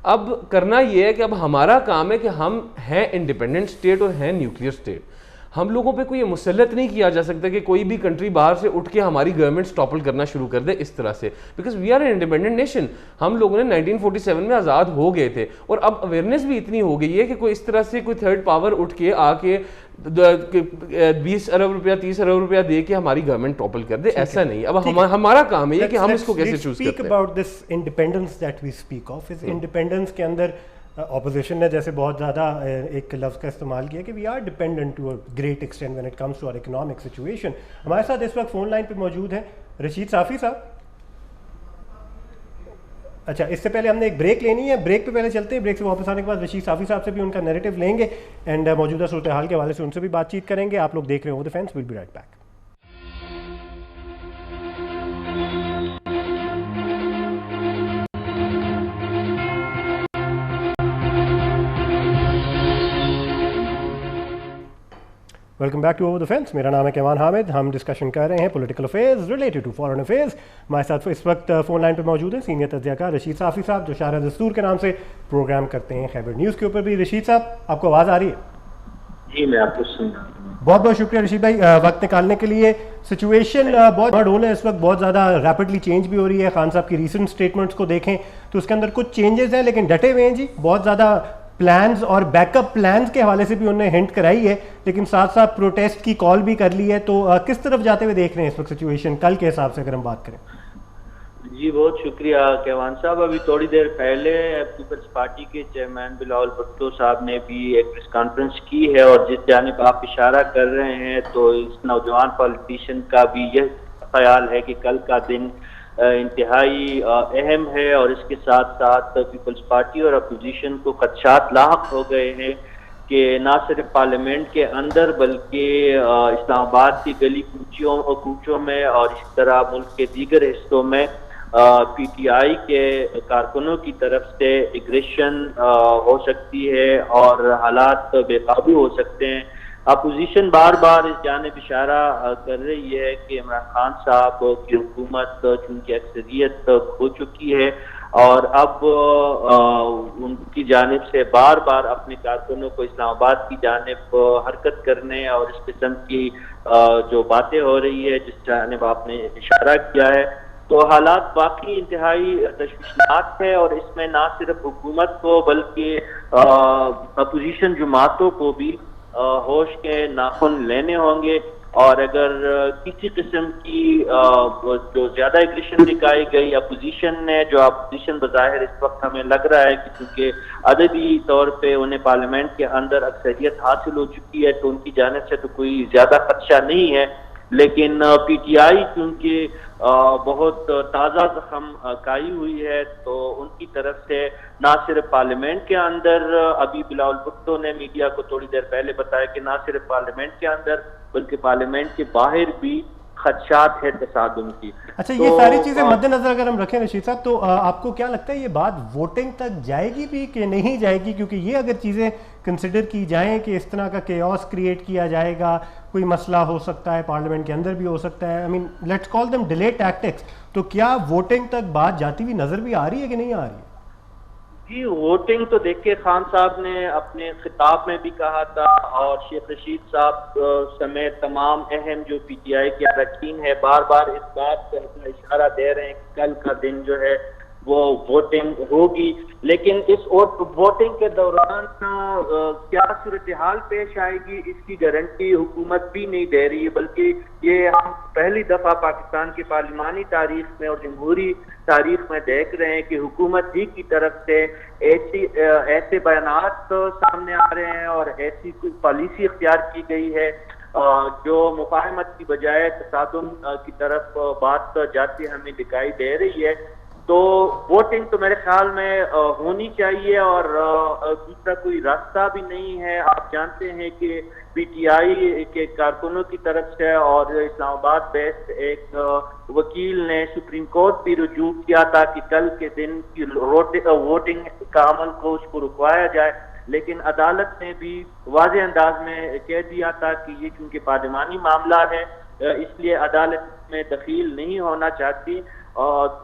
अब करना ये है कि अब हमारा काम है कि हम हैं इंडिपेंडेंट स्टेट और हैं न्यूक्लियर स्टेट. हम लोगों पे कोई मुसल्लत नहीं किया जा सकता कि कोई भी कंट्री बाहर से उठ के हमारी गवर्नमेंट टॉपल करना शुरू कर दे इस तरह से, because we are an independent nation. हम लोगों ने 1947 में आज़ाद हो गए थे, और अब अवेयरनेस भी इतनी हो गई है कि कोई इस तरह से कोई थर्ड पावर उठ के आके 20 अरब रुपया 30 अरब रुपया दे के हमारी गवर्नमेंट टॉपल कर दे, ऐसा नहीं. अब हमारा काम है कि हम इसको कैसे चूज करते हैं. Speak about this independence that we speak of. इस इंडिपेंडेंस के अंदर ऑपोजिशन ने जैसे बहुत ज़्यादा एक लफ्ज़ का इस्तेमाल किया कि we are dependent to a great extent when it comes to our economic situation. हमारे साथ इस वक्त फ़ोन लाइन पे मौजूद हैं रशीद साफ़ी साहब. अच्छा, इससे पहले हमने एक ब्रेक लेनी है, ब्रेक पे पहले चलते हैं. ब्रेक से वापस आने के बाद रशीद साफ़ी साहब से भी उनका नैरेटिव लेंगे एंड मौजूदा सूरत हाल के हवाले से उनसे भी बातचीत करेंगे. आप लोग देख रहे हो the fence, will be right back. Welcome back to over the fence. मेरा नाम है केवान हामिद. हम डिस्कशन कर रहे हैं political affairs related to foreign affairs. हमारे साथ इस वक्त फ़ोन लाइन पे मौजूद है सीनियर तज्ज़ियाकार रशीद साफ़ी साहब, जो शारा दस्तूर के नाम से प्रोग्राम करते हैं खैबर न्यूज़ के ऊपर भी. रशीद साहब, आपको आवाज़ आ रही है? जी, मैं आपको सुन रहा हूं. बहुत बहुत शुक्रिया रशीद भाई वक्त निकालने के लिए. सिचुएशन बहुत ढोल है इस वक्त, बहुत ज़्यादा रैपिडली चेंज भी हो रही है. खान साहब की रीसेंट स्टेटमेंट्स को देखें तो उसके अंदर कुछ चेंजेस हैं, लेकिन डटे हुए हैं जी. बहुत ज़्यादा प्लान्स और बैकअप प्लान्स के हवाले से भी उन्होंने हिंट कराई है, लेकिन साथ साथ प्रोटेस्ट की कॉल भी कर ली है. तो किस तरफ जाते हुए देख रहे हैं इस वक्त सिचुएशन कल के हिसाब से अगर हम बात करें? जी, बहुत शुक्रिया केवान साहब. अभी थोड़ी देर पहले पीपल्स पार्टी के चेयरमैन बिलावल भुट्टो साहब ने भी एक प्रेस कॉन्फ्रेंस की है, और जिस जानिब आप इशारा कर रहे हैं तो इस नौजवान पॉलिटिशियन का भी यह ख्याल है कि कल का दिन इंतहाई अहम है, और इसके साथ साथ पीपल्स पार्टी और अपोजिशन को खदशात लाहक हो गए हैं कि न सिर्फ पार्लियामेंट के अंदर बल्कि इस्लामाबाद की गली कूचों में और इस तरह मुल्क के दीगर हिस्सों में पीटीआई के कारकुनों की तरफ से एग्रेशन हो सकती है और हालात बेकाबू हो सकते हैं। अपोजिशन बार बार इस जानिब इशारा कर रही है कि इमरान खान साहब की हुकूमत चूंकि अक्सरियत खो चुकी है और अब उनकी जानिब से बार बार अपने कारकुनों को इस्लामाबाद की जानिब हरकत करने और इस किस्म की जो बातें हो रही है जिस जानिब आपने इशारा किया है, तो हालात वाकई इंतहाई तशवीशनाक है। और इसमें ना सिर्फ हुकूमत को बल्कि अपोजिशन जमातों को भी होश के नाखुन लेने होंगे। और अगर किसी किस्म की जो ज्यादा एग्रेशन दिखाई गई अपोजिशन ने, जो अपोजिशन बज़ाहिर इस वक्त हमें लग रहा है कि क्योंकि अददी तौर पे उन्हें पार्लियामेंट के अंदर अक्सरियत हासिल हो चुकी है तो उनकी जानिब से तो कोई ज्यादा खदशा नहीं है, लेकिन पीटीआई क्योंकि बहुत ताज़ा जख्म काई हुई है तो उनकी तरफ से ना सिर्फ पार्लियामेंट के अंदर, अभी बिलावल भुट्टो ने मीडिया को थोड़ी देर पहले बताया कि ना सिर्फ पार्लियामेंट के अंदर बल्कि पार्लियामेंट के बाहर भी खदशात है तसादुम की। अच्छा, ये सारी चीज़ें मद्देनजर अगर हम रखें रशीद साहब, तो आपको क्या लगता है ये बात वोटिंग तक जाएगी भी कि नहीं जाएगी? क्योंकि ये अगर चीज़ें कंसिडर की जाएं कि इस तरह का केओस क्रिएट किया जाएगा, कोई मसला हो सकता है, पार्लियामेंट के अंदर भी हो सकता है, I mean let's call them delay tactics, तो क्या वोटिंग तक बात जाती हुई नजर भी आ रही है कि नहीं आ रही है? जी, वोटिंग तो देखिए खान साहब ने अपने खिताब में भी कहा था और शेख रशीद साहब समेत तमाम अहम जो पीटीआई के अरकान है बार बार इस बात का इशारा दे रहे हैं कि कल का दिन जो है वो वोटिंग होगी। लेकिन इस वोटिंग के दौरान क्या सूरत हाल पेश आएगी इसकी गारंटी हुकूमत भी नहीं दे रही है, बल्कि ये हम पहली दफा पाकिस्तान की पार्लिमानी तारीख में और जमहूरी तारीख में देख रहे हैं कि हुकूमत ही की तरफ से ऐसे बयानात सामने आ रहे हैं और ऐसी कोई पॉलिसी इख्तियार की गई है जो मुफाहमत की बजाय तसादुम की तरफ बात जाती हमें दिखाई दे रही है। तो वोटिंग तो मेरे ख्याल में होनी चाहिए और दूसरा कोई रास्ता भी नहीं है। आप जानते हैं कि पीटीआई के कारकुनों की तरफ से और इस्लामाबाद बेस्ड एक वकील ने सुप्रीम कोर्ट भी रुजू किया था कि कल के दिन की वोटिंग का अमल को उसको रुकवाया जाए, लेकिन अदालत ने भी वाज़े अंदाज में कह दिया था कि ये चूंकि पार्लिमानी मामला है इसलिए अदालत में दखील नहीं होना चाहती।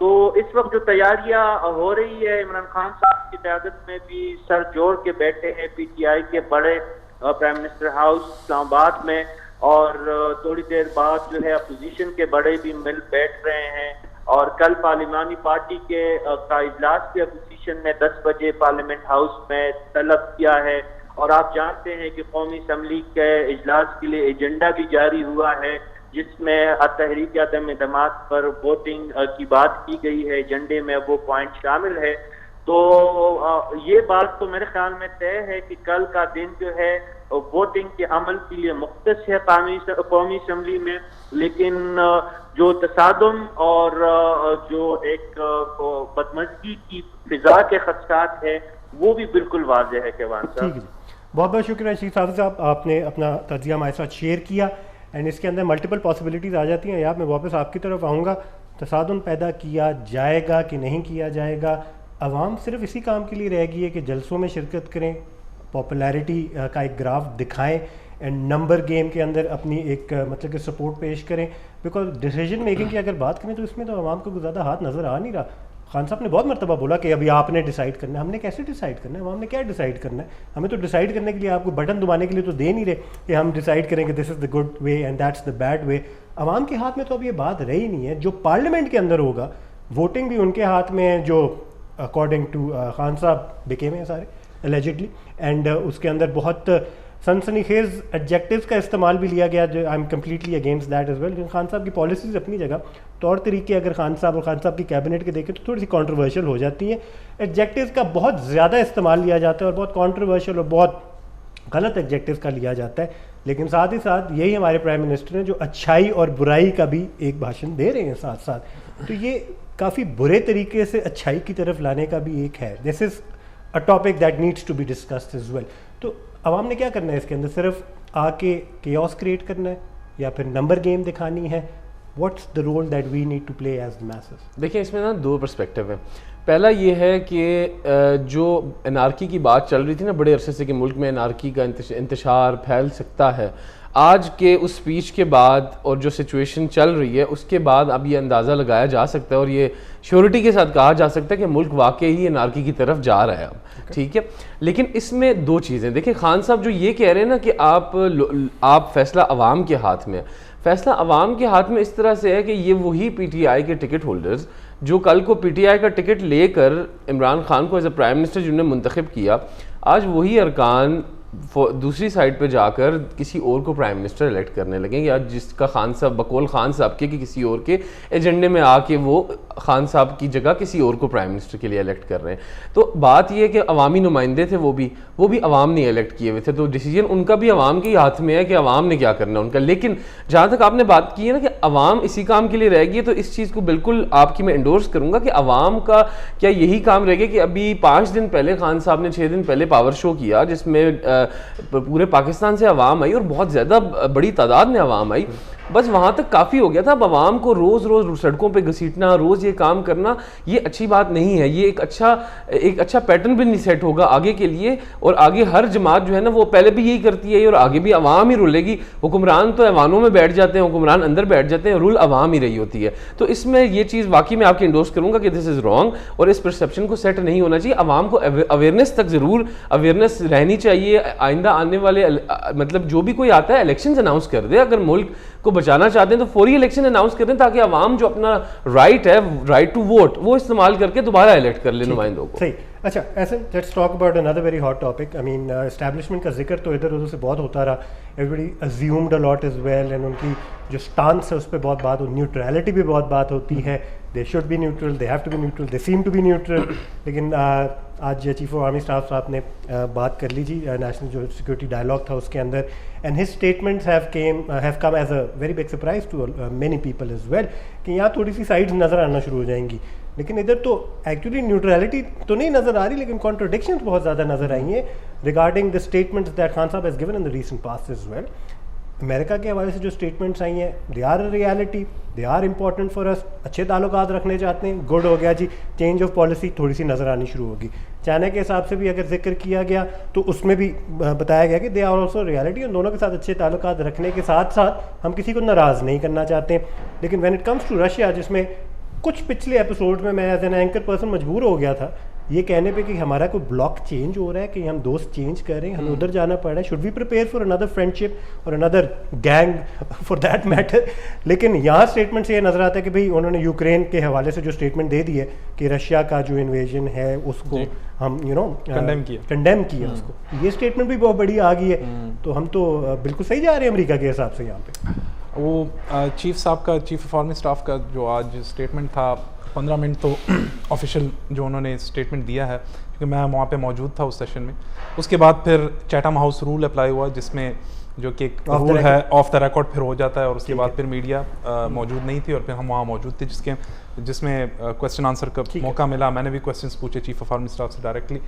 तो इस वक्त जो तैयारियां हो रही है, इमरान खान साहब की क़यादत में भी सर जोड़ के बैठे हैं पीटीआई के बड़े प्राइम मिनिस्टर हाउस इस्लामाबाद में, और थोड़ी देर बाद जो है अपोजिशन के बड़े भी मिल बैठ रहे हैं और कल पार्लिमानी पार्टी के का इजलास भी अपोजिशन ने 10 बजे पार्लियामेंट हाउस में तलब किया है। और आप जानते हैं कि कौमी असम्बली के इजलास के लिए एजेंडा भी जारी हुआ है जिसमें तहरीक अदम इत्तेमाद पर वोटिंग की बात की गई है, एजेंडे में वो पॉइंट शामिल है। तो ये बात तो मेरे ख्याल में तय है कि कल का दिन जो है वोटिंग के अमल के लिए मुख्तस है कौमी असम्बली में, लेकिन जो तसादुम और जो एक बदमज़गी की फिजा के खदशात है वो भी बिल्कुल वाज़ेह है। केवान साहब, बहुत बहुत शुक्रिया रशीद साहब, आपने अपना तजिया हमारे साथ शेयर किया एंड इसके अंदर मल्टीपल पॉसिबिलिटीज़ आ जाती हैं। यार मैं वापस आपकी तरफ आऊँगा, तसादुम पैदा किया जाएगा कि नहीं किया जाएगा? अवाम सिर्फ इसी काम के लिए रह गई है कि जलसों में शिरकत करें, पॉपुलैरिटी का एक ग्राफ दिखाएं एंड नंबर गेम के अंदर अपनी एक मतलब कि सपोर्ट पेश करें। बिकॉज डिसीजन मेकिंग की अगर बात करें तो इसमें तो अवाम को ज़्यादा हाथ नज़र आ नहीं रहा। खान साहब ने बहुत मरतबा बोला कि अभी आपने डिसाइड करना है। हमने कैसे डिसाइड करना है? हमने क्या डिसाइड करना है? हमें तो डिसाइड करने के लिए आपको बटन दबाने के लिए तो दे नहीं रहे कि हम डिसाइड करें कि this is the good way and that's the bad way. अवाम के हाथ में तो अब ये बात रही नहीं है। जो पार्लियामेंट के अंदर होगा वोटिंग भी उनके हाथ में है, जो अकॉर्डिंग टू खान साहब बिके में सारे एलिजिडली, एंड उसके अंदर बहुत सनसनीखेज एडजेक्टिव्स का इस्तेमाल भी लिया गया जो I am completely against that as well. Khan साहब की पॉलिसीज अपनी जगह, तौर तरीके अगर खान साहब और खान साहब की कैबिनेट के देखें तो थोड़ी सी कॉन्ट्रोवर्शियल हो जाती हैं। एडजेक्टिव्स का बहुत ज़्यादा इस्तेमाल लिया जाता है और बहुत कॉन्ट्रोवर्शियल और बहुत गलत एडजेक्टिव्स का लिया जाता है। लेकिन साथ ही साथ यही हमारे प्राइम मिनिस्टर हैं जो अच्छाई और बुराई का भी एक भाषण दे रहे हैं साथ साथ। तो ये काफ़ी बुरे तरीके से अच्छाई की तरफ लाने का भी एक है। This is a topic that needs to be discussed as well. तो अवाम ने क्या करना है इसके अंदर? सिर्फ आके केओस क्रिएट करना है या फिर नंबर गेम दिखानी है? what's the role that we need to play as the masses? देखिए इसमें ना दो पर्सपेक्टिव है। पहला ये है कि जो एनार्की की बात चल रही थी ना बड़े अरसे से कि मुल्क में एनार्की का इंतशार फैल सकता है, आज के उस स्पीच के बाद और जो सिचुएशन चल रही है उसके बाद अब ये अंदाज़ा लगाया जा सकता है और ये श्योरिटी के साथ कहा जा सकता है कि मुल्क वाकई ही एनार्की की तरफ जा रहा है अब। ठीक है, लेकिन इसमें दो चीज़ें देखिए, खान साहब जो ये कह रहे हैं ना कि आप फैसला अवाम के हाथ में है, फैसला अवाम के हाथ में इस तरह से है कि ये वही पीटीआई के टिकट होल्डर्स जो कल को पीटीआई का टिकट लेकर इमरान खान को एज ए प्राइम मिनिस्टर जिन्होंने मुंतखब किया, आज वही अरकान दूसरी साइड पे जाकर किसी और को प्राइम मिनिस्टर इलेक्ट करने लगेंगे, आज जिसका खान साहब बकौल खान साहब के कि किसी और के एजेंडे में आके वो खान साहब की जगह किसी और को प्राइम मिनिस्टर के लिए इलेक्ट कर रहे हैं। तो बात यह है कि अवामी नुमाइंदे थे वो भी अवाम ने इलेक्ट किए हुए थे, तो डिसीजन उनका भी अवाम के ही हाथ में है कि अवाम ने क्या करना है उनका। लेकिन जहाँ तक आपने बात की है ना कि अवाम इसी काम के लिए रहेगी, तो इस चीज़ को बिल्कुल आपकी मैं इंडोर्स करूँगा कि अवाम का क्या यही काम रहेगा कि अभी 5 दिन पहले खान साहब ने 6 दिन पहले पावर शो किया जिसमें पूरे पाकिस्तान से अवाम आई और बहुत ज़्यादा बड़ी तादाद में अवाम आई, बस वहाँ तक काफ़ी हो गया था। अब आवाम को रोज़ रोज़ सड़कों पे घसीटना, रोज़ ये काम करना, ये अच्छी बात नहीं है। ये एक अच्छा पैटर्न भी नहीं सेट होगा आगे के लिए, और आगे हर जमात जो है ना वो पहले भी यही करती है और आगे भी अवाम ही रुलेगी। हुक्मरान तो ऐवानों में बैठ जाते हैं, हुक्मरान अंदर बैठ जाते हैं, रूल अवाम ही रही होती है। तो इसमें ये चीज़ वाकई में आपकी इंडोर्स करूँगा कि दिस इज़ रॉन्ग और इस परसेप्शन को सेट नहीं होना चाहिए। अवाम को अवेयरनेस तक ज़रूर अवेयरनेस रहनी चाहिए। आइंदा आने वाले मतलब जो भी कोई आता है इलेक्शन अनाउंस कर दे, अगर मुल्क को बचाना चाहते हैं तो फौरी इलेक्शन अनाउंस कर दें ताकि अवाम जो अपना राइट है, राइट टू वोट, वो इस्तेमाल करके दोबारा इलेक्ट कर ले नुमाइंदों को। सही। अच्छा, ऐसे let's talk about another very hot topic. I mean establishment का जिक्र तो इधर उधर से बहुत होता रहा, everybody assumed a lot as well, and उनकी जो स्टांस है उस पर बहुत बात हो, न्यूट्रलिटी भी बहुत बात होती है, they should be neutral, they have to be neutral, they seem to be neutral. लेकिन आज चीफ ऑफ आर्मी स्टाफ साहब ने बात कर ली जी नेशनल जो सिक्योरिटी डायलॉग था उसके अंदर, and his statements have come as a very big surprise to many people as well कि यहाँ थोड़ी सी साइड्स नज़र आना शुरू हो जाएंगी। लेकिन इधर तो एक्चुअली न्यूट्रलिटी तो नहीं नज़र आ रही, लेकिन कॉन्ट्रडिक्शंस बहुत ज़्यादा नज़र आई हैं regarding the statements that Khan sahab has given in the recent past as well. America के हवाले से जो स्टेटमेंट्स आई हैं, they are a reality, they are important for us, अच्छे ताल्लुकात रखने चाहते हैं, गुड हो गया जी, चेंज ऑफ पॉलिसी थोड़ी सी नज़र आनी शुरू होगी। चाइना के हिसाब से भी अगर जिक्र किया गया तो उसमें भी बताया गया कि दे आर ऑल्सो रियलिटी, उन दोनों के साथ अच्छे ताल्लुकात रखने के साथ साथ हम किसी को नाराज़ नहीं करना चाहते। लेकिन when it comes to Russia, जिसमें कुछ पिछले एपिसोड में मैं एज एन एंकर पर्सन मजबूर हो गया था ये कहने पे कि हमारा कोई ब्लॉक चेंज हो रहा है, कि हम दोस्त चेंज कर रहे हैं, हमें उधर जाना पड़ रहा है, should we prepare for another friendship or another gang for that matter. लेकिन यहाँ स्टेटमेंट से ये नज़र आता है कि भाई उन्होंने यूक्रेन के हवाले से जो स्टेटमेंट दे दी है कि रशिया का जो इन्वेजन है उसको हम कंडेम किया उसको, ये स्टेटमेंट भी बहुत बड़ी आ गई है। तो हम तो बिल्कुल सही जा रहे हैं अमेरिका के हिसाब से यहाँ पे। वो चीफ साहब का, चीफ ऑफ आर्मी स्टाफ का जो आज स्टेटमेंट था, 15 मिनट तो ऑफिशियल जो उन्होंने स्टेटमेंट दिया है, क्योंकि मैं वहाँ पे मौजूद था उस सेशन में। उसके बाद फिर चैटम हाउस रूल अप्लाई हुआ, जिसमें जो कि एक रूल है ऑफ द रिकॉर्ड फिर हो जाता है, और उसके बाद फिर मीडिया मौजूद नहीं थी और फिर हम वहाँ मौजूद थे, जिसमें क्वेश्चन आंसर का मौका मिला। मैंने भी क्वेश्चंस पूछे चीफ ऑफ आर्मी स्टाफ से डायरेक्टली,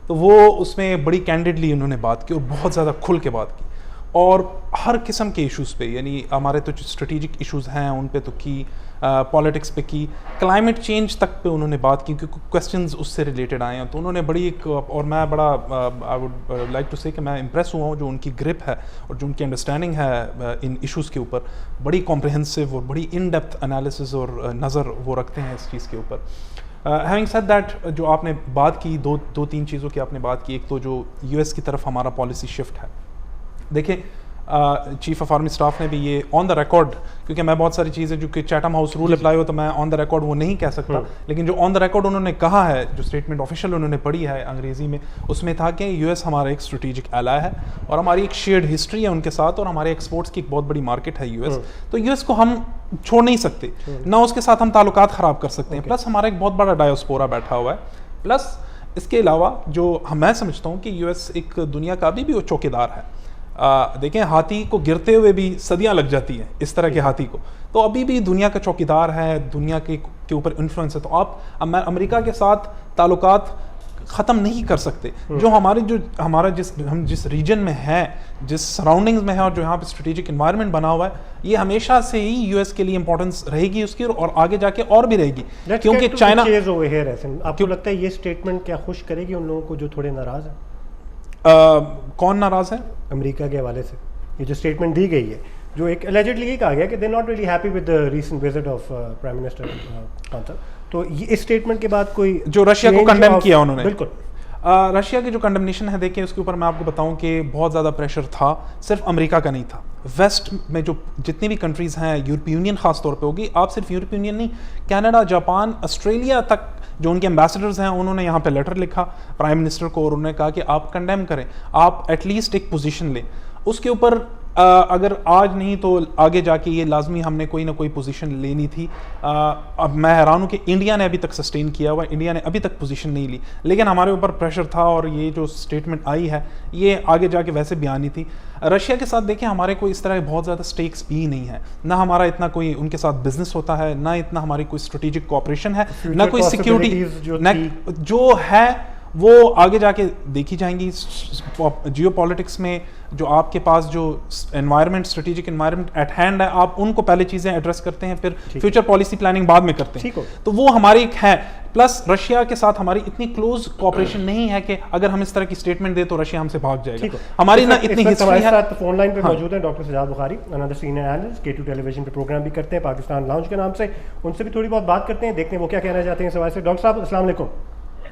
तो वो उसमें बड़ी कैंडिडली उन्होंने बात की और बहुत ज़्यादा खुल के बात की, और हर किस्म के इश्यूज़ पे, यानी हमारे तो जो स्ट्रेटेजिक इश्यूज़ हैं उन पे तो की, पॉलिटिक्स पे की, क्लाइमेट चेंज तक पे उन्होंने बात की, क्योंकि क्वेश्चंस उससे रिलेटेड आए हैं। तो उन्होंने बड़ी एक, और मैं बड़ा आई वुड लाइक टू से कि मैं इम्प्रेस हुआ हूँ जो उनकी ग्रिप है और जो उनकी अंडरस्टैंडिंग है इन इश्यूज़ के ऊपर, बड़ी कॉम्प्रिहेंसिव और बड़ी इन डेप्थ एनालिसिस और नज़र वो रखते हैं इस चीज़ के ऊपर। हैविंग सेड दैट, जो आपने बात की, दो तीन चीज़ों की आपने बात की। एक तो जो यूएस की तरफ हमारा पॉलिसी शिफ्ट है, देखें चीफ ऑफ आर्मी स्टाफ ने भी ये ऑन द रिकॉर्ड, क्योंकि मैं बहुत सारी चीज़ें जो कि चैटम हाउस रूल अप्लाई हो तो मैं ऑन द रिकॉर्ड वो नहीं कह सकता, लेकिन जो ऑन द रिकॉर्ड उन्होंने कहा है, जो स्टेटमेंट ऑफिशियल उन्होंने पढ़ी है अंग्रेज़ी में, उसमें था कि यूएस हमारा एक स्ट्रेटेजिक एलाय है और हमारी एक शेयर्ड हिस्ट्री है उनके साथ, और हमारे एक्सपोर्ट्स की एक बहुत बड़ी मार्केट है यूएस। तो यूएस को हम छोड़ नहीं सकते, ना उसके साथ हम ताल्लुकात ख़राब कर सकते हैं। प्लस हमारा एक बहुत बड़ा डायोस्पोरा बैठा हुआ है। प्लस इसके अलावा जो मैं समझता हूँ कि यूएस एक दुनिया का अभी भी वो चौकीदार है। देखें, हाथी को गिरते हुए भी सदियां लग जाती हैं, इस तरह के हाथी को, तो अभी भी दुनिया का चौकीदार है, दुनिया के ऊपर इन्फ्लुएंस है। तो आप अमेरिका के साथ ताल्लुकात ख़त्म नहीं कर सकते। जो हमारा हम जिस रीजन में है, जिस सराउंडिंग्स में है और जो यहाँ पे स्ट्रेटेजिक एनवायरनमेंट बना हुआ है, ये हमेशा से ही यूएस के लिए इंपॉर्टेंस रहेगी उसकी, और आगे जाके और भी रहेगी। क्योंकि चाइना, आपको लगता है ये स्टेटमेंट क्या खुश करेगी उन लोगों को जो थोड़े नाराज हैं? कौन नाराज है? अमेरिका के हवाले से ये जो स्टेटमेंट दी गई है, जो एक एलिजिडली ये कहा गया कि they not really happy with the recent visit of prime minister Kansal, तो ये इस स्टेटमेंट के बाद कोई जो रशिया को कंडेम किया उन्होंने, बिल्कुल रशिया की जो कंडेमनेशन है, देखिए उसके ऊपर मैं आपको बताऊं कि बहुत ज़्यादा प्रेशर था, सिर्फ अमेरिका का नहीं था। वेस्ट में जो जितनी भी कंट्रीज़ हैं, यूरोपीय यूनियन खास तौर पे होगी, आप सिर्फ यूरोपीय यूनियन नहीं, कनाडा, जापान, ऑस्ट्रेलिया तक जो उनके एम्बेसडर्स हैं, उन्होंने यहाँ पे लेटर लिखा प्राइम मिनिस्टर को और उन्होंने कहा कि आप कंडेम करें, आप एटलीस्ट एक पोजीशन लें उसके ऊपर। अगर आज नहीं तो आगे जाके ये लाजमी हमने कोई ना कोई पोजीशन लेनी थी। अब मैं हैरान हूँ कि इंडिया ने अभी तक सस्टेन किया हुआ, इंडिया ने अभी तक पोजीशन नहीं ली, लेकिन हमारे ऊपर प्रेशर था और ये जो स्टेटमेंट आई है ये आगे जाके वैसे भी आनी थी। रशिया के साथ देखें, हमारे कोई इस तरह बहुत ज़्यादा स्टेक्स भी नहीं है, ना हमारा इतना कोई उनके साथ बिजनेस होता है, ना इतना हमारी कोई स्ट्रेटेजिक कोऑपरेशन है, ना कोई सिक्योरिटी जो है वो आगे जाके देखी जाएंगी। जियोपॉलिटिक्स में जो आपके पास जो environment, strategic environment eight hand है, आप उनको पहले चीज़ें एड्रेस करते हैं, फिर फ्यूचर पॉलिसी प्लानिंग बाद में करते हैं, तो वो हमारी एक है। प्लस रशिया के साथ हमारी इतनी क्लोज कोऑपरेशन नहीं है कि अगर हम इस तरह की स्टेटमेंट दे तो रशिया हमसे भाग जाएगा। हमारी ना इतनी हिस्ट्री है। फोन लाइन पे मौजूद हैं doctor Sajjad Bukhari, another senior analyst, K2 television पे प्रोग्राम भी करते हैं पाकिस्तान लाउंज के नाम से। उनसे भी थोड़ी बहुत बात करते हैं, देखते हैं वो क्या कहना चाहते हैं इस हवाले से। डॉक्टर साहब अस्सलाम वालेकुम।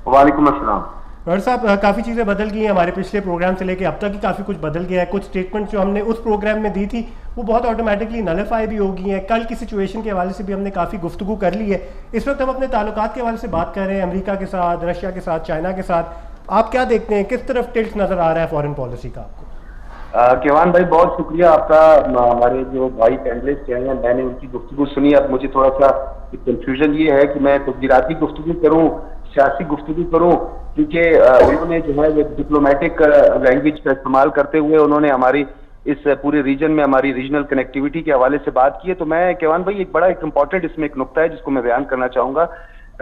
वालेकुम अस्सलाम। डॉक्टर साहब, काफ़ी चीज़ें बदल गई हैं हमारे पिछले प्रोग्राम से लेके अब तक ही, काफ़ी कुछ बदल गया है। कुछ स्टेटमेंट जो हमने उस प्रोग्राम में दी थी वो बहुत ऑटोमेटिकली नलिफाई भी हो गई हैं। कल की सिचुएशन के हवाले से भी हमने काफ़ी गुफ्तगू कर ली है। इस वक्त हम अपने ताल्लुकात के हवाले से बात कर रहे हैं, अमेरिका के साथ, रशिया के साथ, चाइना के साथ। आप क्या देखते हैं, किस तरफ टिल्ट नज़र आ रहा है फॉरेन पॉलिसी का आपको? केवान भाई, बहुत शुक्रिया आपका। हमारे जो भाई पैनलिस्ट हैं, मैंने उनकी गुफ्तगू सुनी। अब मुझे थोड़ा सा कंफ्यूजन ये है कि मैं तजदीराती गुफ्तगू करूँ, सियासी गुफ्तगू करूँ, क्योंकि उन्होंने जो है डिप्लोमेटिक लैंग्वेज का इस्तेमाल करते हुए उन्होंने हमारी इस पूरे रीजन में हमारी रीजनल कनेक्टिविटी के हवाले से बात की है। तो मैं केवान भाई, एक बड़ा एक इम्पॉर्टेंट इसमें एक नुक्ता है जिसको मैं बयान करना चाहूँगा।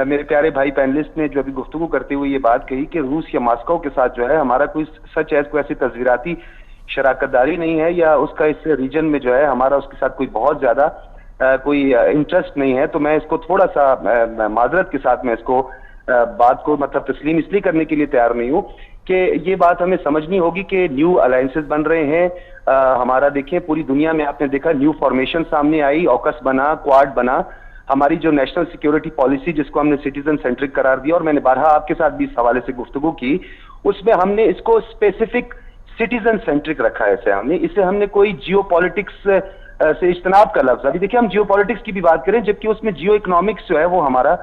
मेरे प्यारे भाई पैनलिस्ट ने जो अभी गुफ्तगू करते हुए ये बात कही कि रूस या मॉस्को के साथ जो है हमारा कोई सच है, कोई ऐसी तस्वीराती शराकतदारी नहीं है, या उसका इस रीजन में जो है हमारा उसके साथ कोई बहुत ज्यादा कोई इंटरेस्ट नहीं है। तो मैं इसको थोड़ा सा माजरत के साथ मैं इसको बात को मतलब तस्लीम इसलिए करने के लिए तैयार नहीं हूँ कि ये बात हमें समझनी होगी कि न्यू अलायंसेस बन रहे हैं। हमारा देखें, पूरी दुनिया में आपने देखा न्यू फॉर्मेशन सामने आई, ऑकस बना, क्वाड बना। हमारी जो नेशनल सिक्योरिटी पॉलिसी जिसको हमने सिटीजन सेंट्रिक करार दिया, और मैंने बारहा आपके साथ भी इस हवाले से गुफ्तगू की, उसमें हमने इसको स्पेसिफिक सिटीजन सेंट्रिक रखा है। इसे हमने कोई जियो पॉलिटिक्स से इज्तनाब का लफ्ज, अभी देखिए हम जियो पॉलिटिक्स की भी बात करें जबकि उसमें जियो इकोनॉमिक्स जो है वो हमारा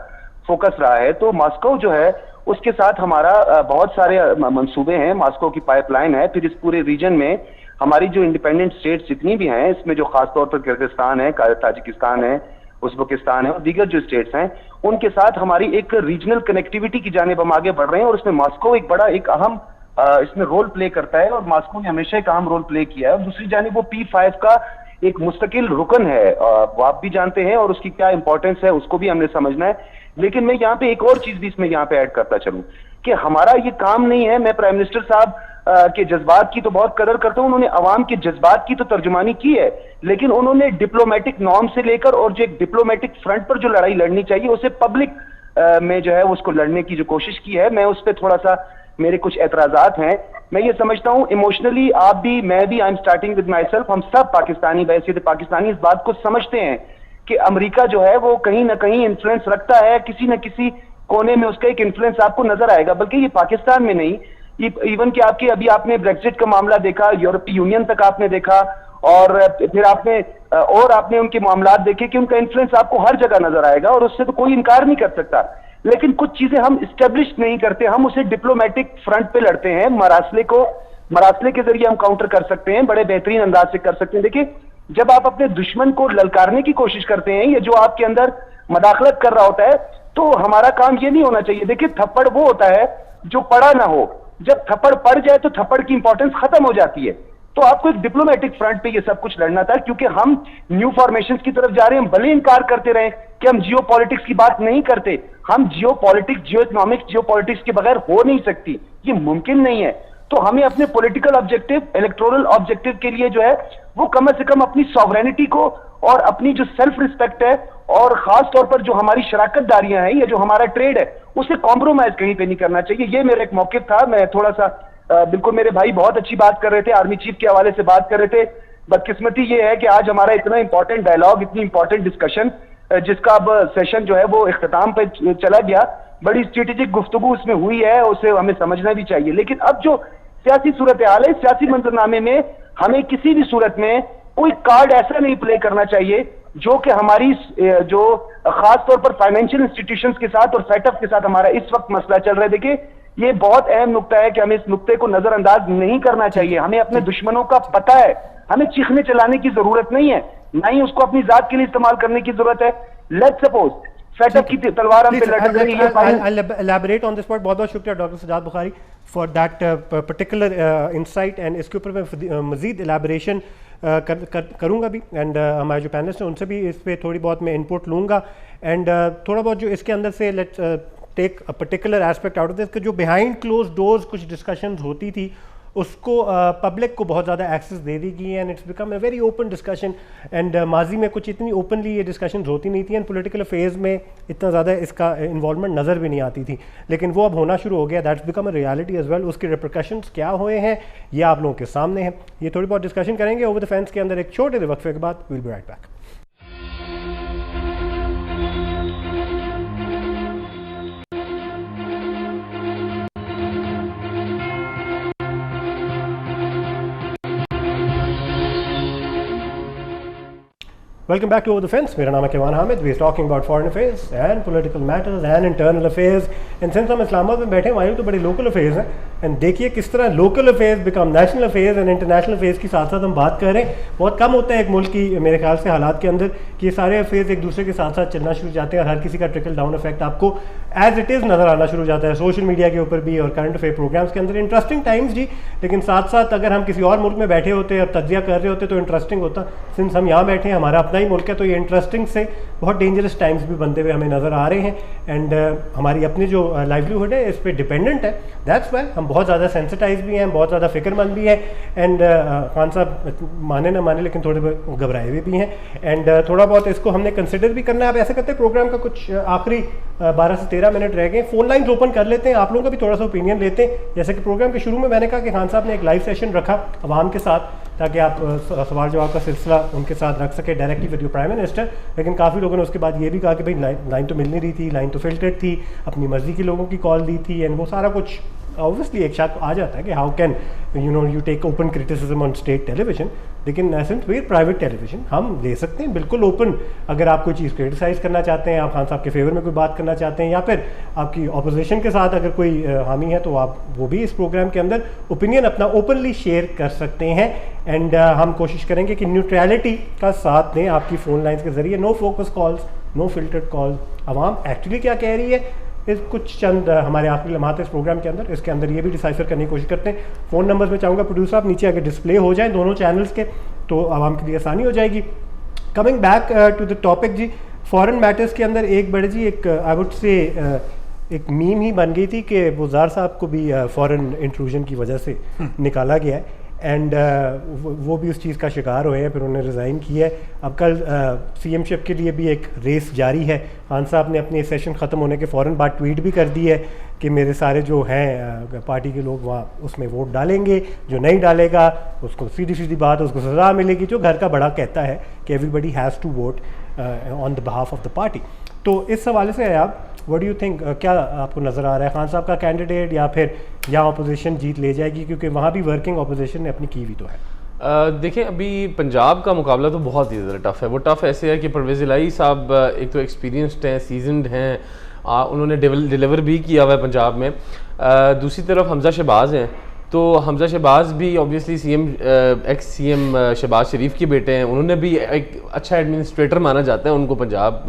फोकस रहा है। तो मॉस्को जो है उसके साथ हमारा बहुत सारे मंसूबे हैं, मॉस्को की पाइपलाइन है। फिर इस पूरे रीजन में हमारी जो इंडिपेंडेंट स्टेट्स जितनी भी हैं, इसमें जो खासतौर पर किर्गिस्तान है, ताजिकिस्तान है, उज़्बेकिस्तान है और दीगर जो स्टेट्स हैं, उनके साथ हमारी एक रीजनल कनेक्टिविटी की जानिब हम आगे बढ़ रहे हैं। और इसमें मॉस्को एक बड़ा एक अहम इसमें रोल प्ले करता है और मॉस्को ने हमेशा एक अहम रोल प्ले किया है। और दूसरी जानिब वो P5 का एक मुस्तकिल रुकन है, वो आप भी जानते हैं, और उसकी क्या इंपॉर्टेंस है उसको भी हमने समझना है। लेकिन मैं यहाँ पे एक और चीज भी इसमें यहाँ पे ऐड करता चलूं कि हमारा ये काम नहीं है, मैं प्राइम मिनिस्टर साहब के जज्बात की तो बहुत कदर करता हूँ, उन्होंने अवाम के जज्बात की तो तर्जुमानी की है, लेकिन उन्होंने डिप्लोमेटिक नॉर्म से लेकर और जो एक डिप्लोमेटिक फ्रंट पर जो लड़ाई लड़नी चाहिए उसे पब्लिक में जो है उसको लड़ने की जो कोशिश की है। मैं उस पर थोड़ा सा मेरे कुछ एतराजात हैं। मैं ये समझता हूँ इमोशनली आप भी, मैं भी, I am starting with my self, हम सब पाकिस्तानी वैसे पाकिस्तानी इस बात को समझते हैं कि अमेरिका जो है वो कहीं ना कहीं इन्फ्लुएंस रखता है, किसी न किसी कोने में उसका एक इन्फ्लुएंस आपको नजर आएगा। बल्कि ये पाकिस्तान में नहीं, इवन कि आपकी अभी आपने ब्रेक्जिट का मामला देखा, यूरोपीय यूनियन तक आपने देखा, और फिर आपने उनके मामलात देखे कि उनका इन्फ्लुएंस आपको हर जगह नजर आएगा और उससे तो कोई इनकार नहीं कर सकता। लेकिन कुछ चीजें हम इस्टेब्लिश नहीं करते, हम उसे डिप्लोमेटिक फ्रंट पे लड़ते हैं। मरासले के जरिए हम काउंटर कर सकते हैं, बड़े बेहतरीन अंदाज से कर सकते हैं। देखिए, जब आप अपने दुश्मन को ललकारने की कोशिश करते हैं या जो आपके अंदर मदाखलत कर रहा होता है, तो हमारा काम ये नहीं होना चाहिए। देखिए, थप्पड़ वो होता है जो पड़ा ना हो, जब थप्पड़ पड़ जाए तो थप्पड़ की इंपॉर्टेंस खत्म हो जाती है। तो आपको एक डिप्लोमेटिक फ्रंट पे ये सब कुछ लड़ना था, क्योंकि हम न्यू फॉर्मेशंस की तरफ जा रहे हैं। हम भले इनकार करते रहे कि हम जियो पॉलिटिक्स की बात नहीं करते, हम जियो पॉलिटिक्स, जियो इकोनॉमिक्स, जियो पॉलिटिक्स के बगैर हो नहीं सकती, ये मुमकिन नहीं है। तो हमें अपने पॉलिटिकल ऑब्जेक्टिव, इलेक्टोरल ऑब्जेक्टिव के लिए जो है वो कम से कम अपनी सॉवरेनिटी को और अपनी जो सेल्फ रिस्पेक्ट है और खास तौर पर जो हमारी शराकतदारियां हैं या जो हमारा ट्रेड है उसे कॉम्प्रोमाइज कहीं पे नहीं करना चाहिए। ये मेरा एक मौक़िफ़ था। मैं थोड़ा सा बिल्कुल, मेरे भाई बहुत अच्छी बात कर रहे थे, आर्मी चीफ के हवाले से बात कर रहे थे। बदकिस्मती ये है कि आज हमारा इतना इंपॉर्टेंट डायलॉग, इतनी इंपॉर्टेंट डिस्कशन जिसका अब सेशन जो है वो इख्तिताम पे चला गया, बड़ी स्ट्रेटेजिक गुफ्तगू उसमें हुई है, उसे हमें समझना भी चाहिए। लेकिन अब जो सियासी सूरत हाल है, सियासी मंजरनामे में हमें किसी भी सूरत में कोई कार्ड ऐसा नहीं प्ले करना चाहिए जो कि हमारी जो खास तौर पर फाइनेंशियल इंस्टीट्यूशंस के साथ और सेटअप के साथ हमारा इस वक्त मसला चल रहा है। देखिए, ये बहुत अहम नुक्ता है कि हमें इस नुक्ते को नजरअंदाज नहीं करना चाहिए। हमें अपने दुश्मनों का पता है, हमें चीखने चलाने की जरूरत नहीं है, ना ही उसको अपनी जात के लिए इस्तेमाल करने की जरूरत है। लेट्स सपोज सेटअप की तलवार हम पे लटक रही है। I'll elaborate on this point. बहुत बहुत शुक्रिया doctor Sajjad Bukhari for that particular insight, and इसके ऊपर मैं मजीद एलैबोरेशन करूँगा भी, एंड हमारे जो पैनलिस्ट हैं उनसे भी इस पर थोड़ी बहुत मैं इनपुट लूँगा, एंड थोड़ा बहुत जो इसके अंदर से let's take a particular aspect out of this, जो बिहाइंड क्लोज डोर्स कुछ डिस्कशंस होती थी उसको पब्लिक को बहुत ज़्यादा एक्सेस दे दी गई है, and it's become a very open discussion. And माजी में कुछ इतनी ओपनली ये डिस्कशन होती नहीं थी, एंड पॉलिटिकल अफेयर्स में इतना ज़्यादा इसका इन्वॉल्वमेंट नज़र भी नहीं आती थी, लेकिन वो अब होना शुरू हो गया। That's become a reality as well. उसके रिप्रिकॉशंस क्या हुए हैं ये आप लोगों के सामने हैं। ये थोड़ी बहुत डिस्कशन करेंगे ओवर द फेंस के अंदर एक छोटे से वक्फे के बाद। Will be right back. Welcome back to Over the Fence. मेरा नाम है Kevan Hamid. We are talking about foreign affairs and political matters and internal affairs. And since हम इस्लामाबाद में बैठे हमारे तो बड़े local affairs हैं. And देखिए किस तरह local affairs become national affairs and international affairs की साथ साथ हम बात कर रहे हैं. बहुत कम होता है एक मुल्क की मेरे ख्याल से हालात के अंदर कि ये सारे affairs एक दूसरे के साथ साथ चलना शुरू हो जाते हैं और हर किसी का ट्रिकल डाउन इफेक्ट आपको एज इट इज़ नज़र आना शुरू हो जाता है सोशल मीडिया के ऊपर भी और करंट अफेयर प्रोग्राम्स के अंदर. इंटरेस्टिंग टाइम्स जी, लेकिन साथ साथ अगर हम किसी और मुल्क में बैठे होते और तज्जिया कर रहे होते तो इंटरेस्टिंग होता. सिंस हम यहाँ बैठे हैं, हमारा अपना ही मुल्क है, तो ये इंटरेस्टिंग से बहुत डेंजरस टाइम्स भी बनते हुए हमें नज़र आ रहे हैं. एंड हमारी अपनी जो लाइवलीहुड है इस पर डिपेंडेंट है. दैट्स वाई हम बहुत ज़्यादा सेंसिटाइज भी हैं, बहुत ज़्यादा फिक्रमंद भी हैं. एंड खान साहब माने ना माने लेकिन थोड़े घबराए हुए भी हैं. एंड थोड़ा बहुत इसको हमने कंसिडर भी करना है. अब ऐसे करते हैं, प्रोग्राम का कुछ आखिरी 12 से 13 मिनट रह गए. फ़ोन लाइन्स ओपन कर लेते हैं, आप लोगों का भी थोड़ा सा ओपिनियन लेते हैं. जैसे कि प्रोग्राम के शुरू में मैंने कहा कि खान साहब ने एक लाइव सेशन रखा अवाम के साथ ताकि आप सवाल जवाब का सिलसिला उनके साथ रख सके directly with your prime minister. लेकिन काफ़ी लोगों ने उसके बाद ये भी कहा कि भाई लाइन तो मिल नहीं रही थी, लाइन तो फिल्टर्ड थी, अपनी मर्जी के लोगों की कॉल दी थी. एंड वो सारा कुछ ऑब्वियसली एक शक आ जाता है कि how can you take open criticism on state television. लेकिन सिंस वी प्राइवेट टेलीविजन हम ले सकते हैं बिल्कुल ओपन. अगर आप कोई चीज़ क्रिटिसाइज़ करना चाहते हैं, आप खान साहब के फेवर में कोई बात करना चाहते हैं, या फिर आपकी अपोजिशन के साथ अगर कोई हामी है, तो आप वो भी इस प्रोग्राम के अंदर ओपिनियन अपना ओपनली शेयर कर सकते हैं. एंड हम कोशिश करेंगे कि न्यूट्रलिटी का साथ दें आपकी फ़ोन लाइन्स के ज़रिए. No focus calls, no filtered calls. आवाम एक्चुअली क्या कह रही है इस कुछ चंद हमारे आखिरी लम्हात इस प्रोग्राम के अंदर, इसके अंदर ये भी डिसाइफर करने की कोशिश करते हैं. फ़ोन नंबर्स में चाहूँगा प्रोड्यूसर आप नीचे अगर डिस्प्ले हो जाए दोनों चैनल्स के तो आवाम के लिए आसानी हो जाएगी. Coming back to the topic जी, फॉरेन मैटर्स के अंदर एक बड़े जी एक आई वुड से एक मीम ही बन गई थी कि बुज़ार साहब को भी फॉरेन इंट्रूजन की वजह से निकाला गया है. एंड वो भी उस चीज़ का शिकार हुए हैं, फिर उन्होंने रिज़ाइन किया है. अब कल सीएमशिप के लिए भी एक रेस जारी है. खान साहब ने अपने सेशन ख़त्म होने के फ़ौरन बाद ट्वीट भी कर दी है कि मेरे सारे जो हैं पार्टी के लोग वहाँ उसमें वोट डालेंगे, जो नहीं डालेगा उसको सीधी सीधी बात उसको सज़ा मिलेगी. जो घर का बड़ा कहता है कि everybody has to vote on the behalf of the party. तो इस हवाले से आप व्हाट डू यू थिंक, क्या आपको नज़र आ रहा है खान साहब का कैंडिडेट, या फिर यहाँ अपोजिशन जीत ले जाएगी? क्योंकि वहाँ भी वर्किंग अपोजिशन ने अपनी की हुई तो है. देखें, अभी पंजाब का मुकाबला तो बहुत ही ज़्यादा टफ़ है. वो टफ़ ऐसे है कि परवेज़ इलाही साहब एक तो एक्सपीरियंस्ड हैं, सीजनड हैं, उन्होंने डिलीवर भी किया हुआ है पंजाब में. दूसरी तरफ हमज़ा शहबाज हैं, तो हमज़ा शहबाज भी ऑब्वियसली एक्स सीएम शहबाज शरीफ के बेटे हैं. उन्होंने भी एक अच्छा एडमिनिस्ट्रेटर माना जाता है उनको पंजाब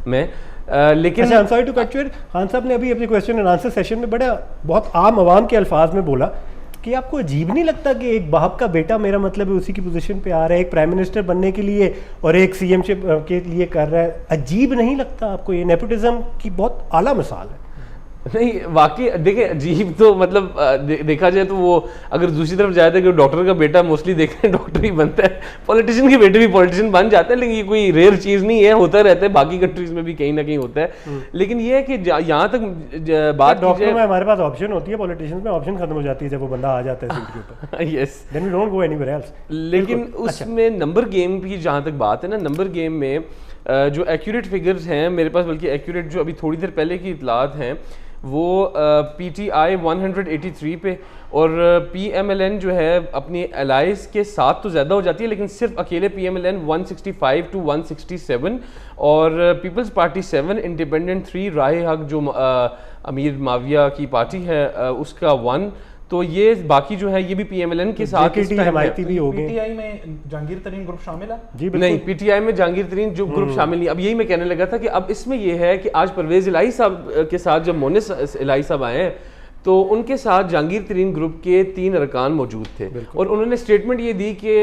में. लेकिन अच्छा, I am sorry to cut you. Khan साहब ने अभी अपने क्वेश्चन एंड आंसर सेशन में बड़ा बहुत आम आवाम के अल्फाज में बोला कि आपको अजीब नहीं लगता कि एक बाप का बेटा, मेरा मतलब है, उसी की पोजीशन पे आ रहा है एक प्राइम मिनिस्टर बनने के लिए और एक सीएम के लिए कर रहा है? अजीब नहीं लगता आपको? ये नेपोटिज्म की बहुत आला मिसाल है। नहीं वाकई देखिए अजीब तो मतलब देखा जाए तो वो अगर दूसरी तरफ जाए तो कि डॉक्टर का बेटा मोस्टली देखते हैं डॉक्टर ही बनता है, पॉलिटिशियन के बेटे भी पॉलिटिशियन बन जाते हैं, लेकिन ये कोई रेयर चीज़ नहीं है, होता रहता है, बाकी कंट्रीज में भी कहीं ना कहीं होता है। लेकिन ये है कि यहाँ तक बात डॉक्टर में हमारे पास ऑप्शन होती है, पॉलिटिशियंस में ऑप्शन खत्म हो जाती है जब वो बंदा आ जाता है सीट के ऊपर। Yes, then we don't go anywhere else. लेकिन उसमें नंबर गेम की जहाँ तक बात है ना, नंबर गेम में जो एक्यूरेट फिगर्स हैं मेरे पास, बल्कि एक्यूरेट जो अभी थोड़ी देर पहले की इतलात हैं वो PTI 183 पे और PMLN जो है अपनी एलाइज के साथ तो ज़्यादा हो जाती है, लेकिन सिर्फ अकेले PMLN 165 to 167 और पीपल्स पार्टी 7, इंडिपेंडेंट 3, राह हक जो अमीर माविया की पार्टी है उसका 1। तो ये बाकी जो है ये भी PMLN के साथ हमायती भी हो गए। PTI में जहांगीर तरीन ग्रुप शामिल है? जी नहीं, PTI में जहांगीर तरीन जो ग्रुप शामिल नहीं। अब यही मैं कहने लगा था कि अब इसमें ये है कि आज परवेज इलाही साहब के साथ जब मोनिस इलाही साहब आए हैं तो उनके साथ जहांगीर तरीन ग्रुप के 3 अरकान मौजूद थे और उन्होंने स्टेटमेंट ये दी कि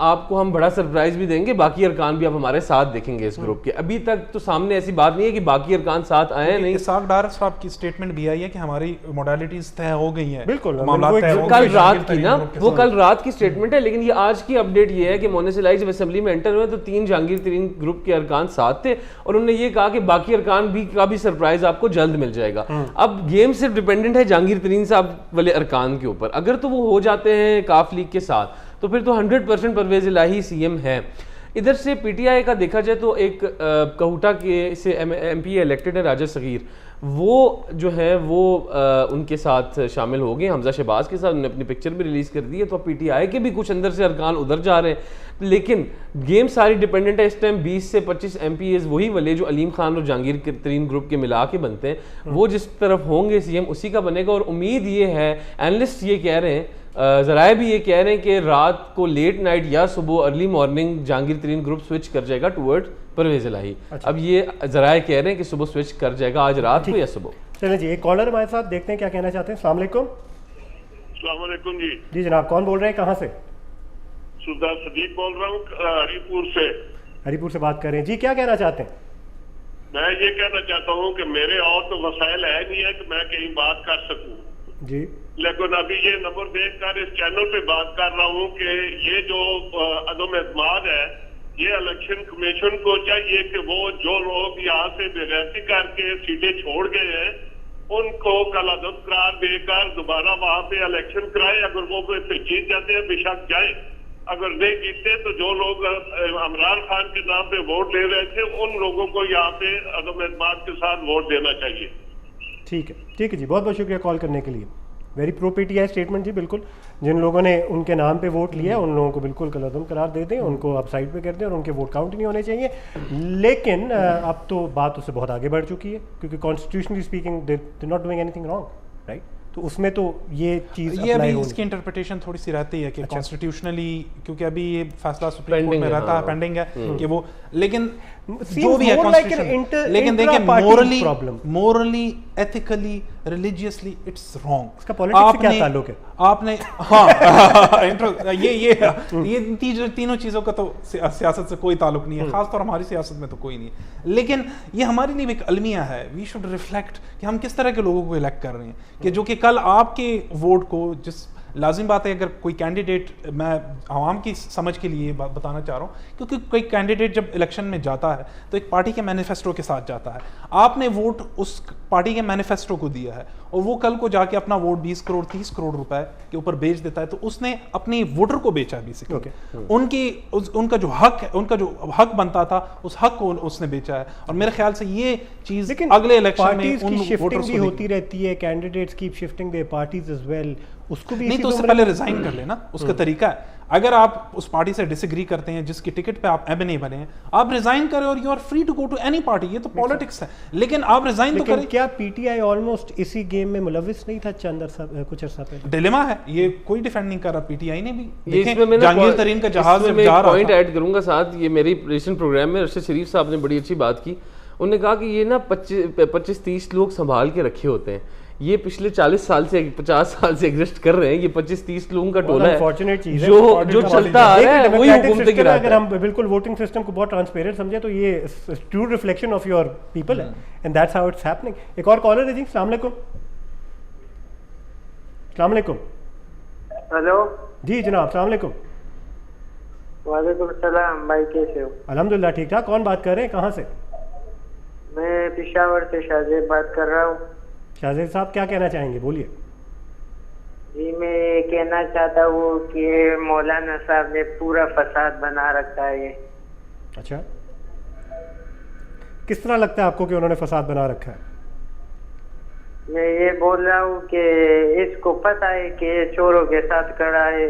आपको हम बड़ा सरप्राइज भी देंगे, बाकी अरकान भी आप हमारे साथ देखेंगे इस ग्रुप के। अभी तक तो सामने ऐसी बात नहीं है कि बाकी अरकान साथ आए हैं। नहीं, इसाक डार साहब की स्टेटमेंट भी आई है कि हमारी मोडालिटीज तय हो गई हैं, बिल्कुल मामला तय हो गए। कल रात की ना, वो कल रात की स्टेटमेंट है, लेकिन ये आज की अपडेट ये है कि मोनिस इलाही जब असेंबली में एंटर हुए तो 3 जहांगीर तरीन ग्रुप के अरकान साथ थे और उन्होंने ये कहा कि बाकी अरकान भी का भी सरप्राइज आपको जल्द मिल जाएगा। अब गेम सिर्फ डिपेंडेंट है जहांगीर तरीन साहब वाले अरकान के ऊपर। अगर तो वो हो जाते हैं काफ लीग के साथ तो फिर तो 100% परवेज इलाही सीएम है। इधर से पीटीआई का देखा जाए तो एक कहूटा के से एमपी इलेक्टेड है राजा सगीर, वो जो है वो उनके साथ शामिल हो गए। हमजा शहबाज के साथ उन्होंने अपनी पिक्चर भी रिलीज़ कर दी है, तो पीटीआई के भी कुछ अंदर से अरकान उधर जा रहे हैं। लेकिन गेम सारी डिपेंडेंट है इस टाइम 20 से 25 MPs वही वाले जो अलीम खान और जहांगीर तरीन ग्रुप के मिला के बनते हैं, वो जिस तरफ होंगे सीएम उसी का बनेगा। और उम्मीद ये है, एनालिस्ट ये कह रहे हैं, ज़राए भी ये कह रहे हैं कि रात को लेट नाइट या सुबह अर्ली मॉर्निंग जहांगीर तरीन ग्रुप स्विच कर जाएगा टुवर्ड परवेज इलाही। अब ये ज़राए कह रहे हैं कि सुबह स्विच कर जाएगा, आज रात को या सुबह। चलिए जी, एक कॉलर हमारे साथ, देखते हैं क्या कहना चाहते हैं। अस्सलाम वालेकुम। अस्सलाम वालेकुम जी। जी जनाब, कौन बोल रहे हैं, कहाँ से? सुल्तान सदीक बोल रहा हूँ हरीपुर से। हरीपुर से बात कर रहे हैं जी, क्या कहना चाहते हैं? मैं ये कहना चाहता हूँ कि मेरे और तो वसाइल है नहीं है कि मैं कहीं बात कर सकूँ जी, लेकिन अभी ये नंबर देखकर इस चैनल पे बात कर रहा हूँ कि ये जो अदम एतमाद है, ये इलेक्शन कमीशन को चाहिए कि वो जो लोग यहाँ से बेगैरती करके सीटें छोड़ गए हैं उनको कल अदम करार देकर दोबारा वहाँ पे इलेक्शन कराए। अगर वो जीत जाते हैं बेशक जाए, अगर नहीं जीतते तो जो लोग इमरान खान के नाम पे वोट ले रहे थे उन लोगों को यहाँ पे अदम एतमाद के साथ वोट देना चाहिए। ठीक है जी, बहुत बहुत शुक्रिया कॉल करने के लिए। वेरी प्रो पीटीआई स्टेटमेंट जी, बिल्कुल। जिन लोगों ने उनके नाम पे वोट लिया है उन लोगों को बिल्कुल कलअदम करार दे दें, उनको अब साइड पे कर दें और उनके वोट काउंट नहीं होने चाहिए। लेकिन अब तो बात उससे बहुत आगे बढ़ चुकी है, क्योंकि constitutionally speaking they not doing anything wrong, right? तो उसमें तो ये चीज़ ये अभी इसकी इंटरप्रिटेशन थोड़ी सी रहती है कि कॉन्स्टिट्यूशनली, क्योंकि अभी ये फैसला सुप्रीम कोर्ट में रहता है, पेंडिंग है कि वो, लेकिन जो भी है कॉन्स्टिट्यूशन, लेकिन देखिए morally ethically religiously it's wrong. इसका पॉलिटिक्स से क्या ताल्लुक है? आपने हाँ ये तीनों चीज़ों का तो सियासत से कोई ताल्लुक नहीं है, खासतौर हमारी सियासत में तो कोई नहीं है। लेकिन ये हमारे लिए एक अलमिया है, वी शुड रिफ्लेक्ट कि हम किस तरह के लोगों को इलेक्ट कर रहे हैं, कि जो कि कल आपके वोट को, जिस लाजिम बात है, अगर कोई कैंडिडेट, मैं आवाम की समझ के लिए बात बताना चाह रहा हूँ, क्योंकि कोई कैंडिडेट जब इलेक्शन में जाता है तो एक पार्टी के मैनिफेस्टो के साथ जाता है। आपने वोट उस पार्टी के मैनिफेस्टो को दिया है और वो कल को जाके अपना वोट 20 करोड़ 30 करोड़ रुपए के ऊपर बेच देता है, तो उसने अपनी वोटर को बेचा है बेसिकली। उनका जो हक है, उनका जो हक बनता था, उस हक को उसने बेचा है। और मेरे ख्याल से ये चीज अगले इलेक्शन में उन वोटर्स को होती रहती है, candidates keep shifting their parties as well. उसको भी नहीं तो उससे पहले रिजाइन कर लेना, उसका तरीका है। अगर आप उस पार्टी से डिसएग्री करते हैं जिसकी टिकट पे आप एमएनए बने हैं, आप रिजाइन करें और you are free to go to any party, ये तो पॉलिटिक्स है। लेकिन आप रिजाइन तो करें। क्या पीटीआई ऑलमोस्ट इसी गेम में मुलविस नहीं था कुछ अर्सा पहले? डिलेमा है, ये कोई डिफेंड नहीं कर रहा, पीटीआई ने भी। जहांगीर तरीन का जहाज जब जा रहा, पॉइंट ऐड करूंगा साथ, ये मेरी रिसेंट प्रोग्राम में अरशद शरीफ साहब ने बड़ी अच्छी बात की। उन्होंने कहा कि ये ना 25-30 लोग संभाल के रखे होते हैं, ये पिछले 40 साल से 50 साल से एग्जिस्ट कर रहे हैं, ये 25-30 लोगों का टोला है अनफॉर्चुनेट चीज है जो चलता आ रहा है वही घूमते गिरा। अगर हम बिल्कुल वोटिंग सिस्टम को बहुत ट्रांसपेरेंट समझे तो ये true reflection of your people है, and that's how it's happening. एक और कॉलर है जी, अस्सलाम वालेकुम। अस्सलाम वालेकुम। हेलो जी जनाब, अस्सलाम वालेकुम। वालेकुम सलाम भाई, कैसे हो? अल्हम्दुलिल्लाह ठीक ठाक। कौन बात कर रहे हैं, कहाँ से? मैं पेशावर से शाहजेब बात कर रहा हूँ। शाहजेब साहब क्या कहना चाहेंगे, बोलिए। जी मैं ये कहना चाहता हूँ कि मौलाना साहब ने पूरा फसाद बना रखा है ये। अच्छा, किस तरह लगता है आपको कि उन्होंने फसाद बना रखा है? मैं ये बोल रहा हूँ कि इसको पता है कि ये चोरों के साथ खड़ा है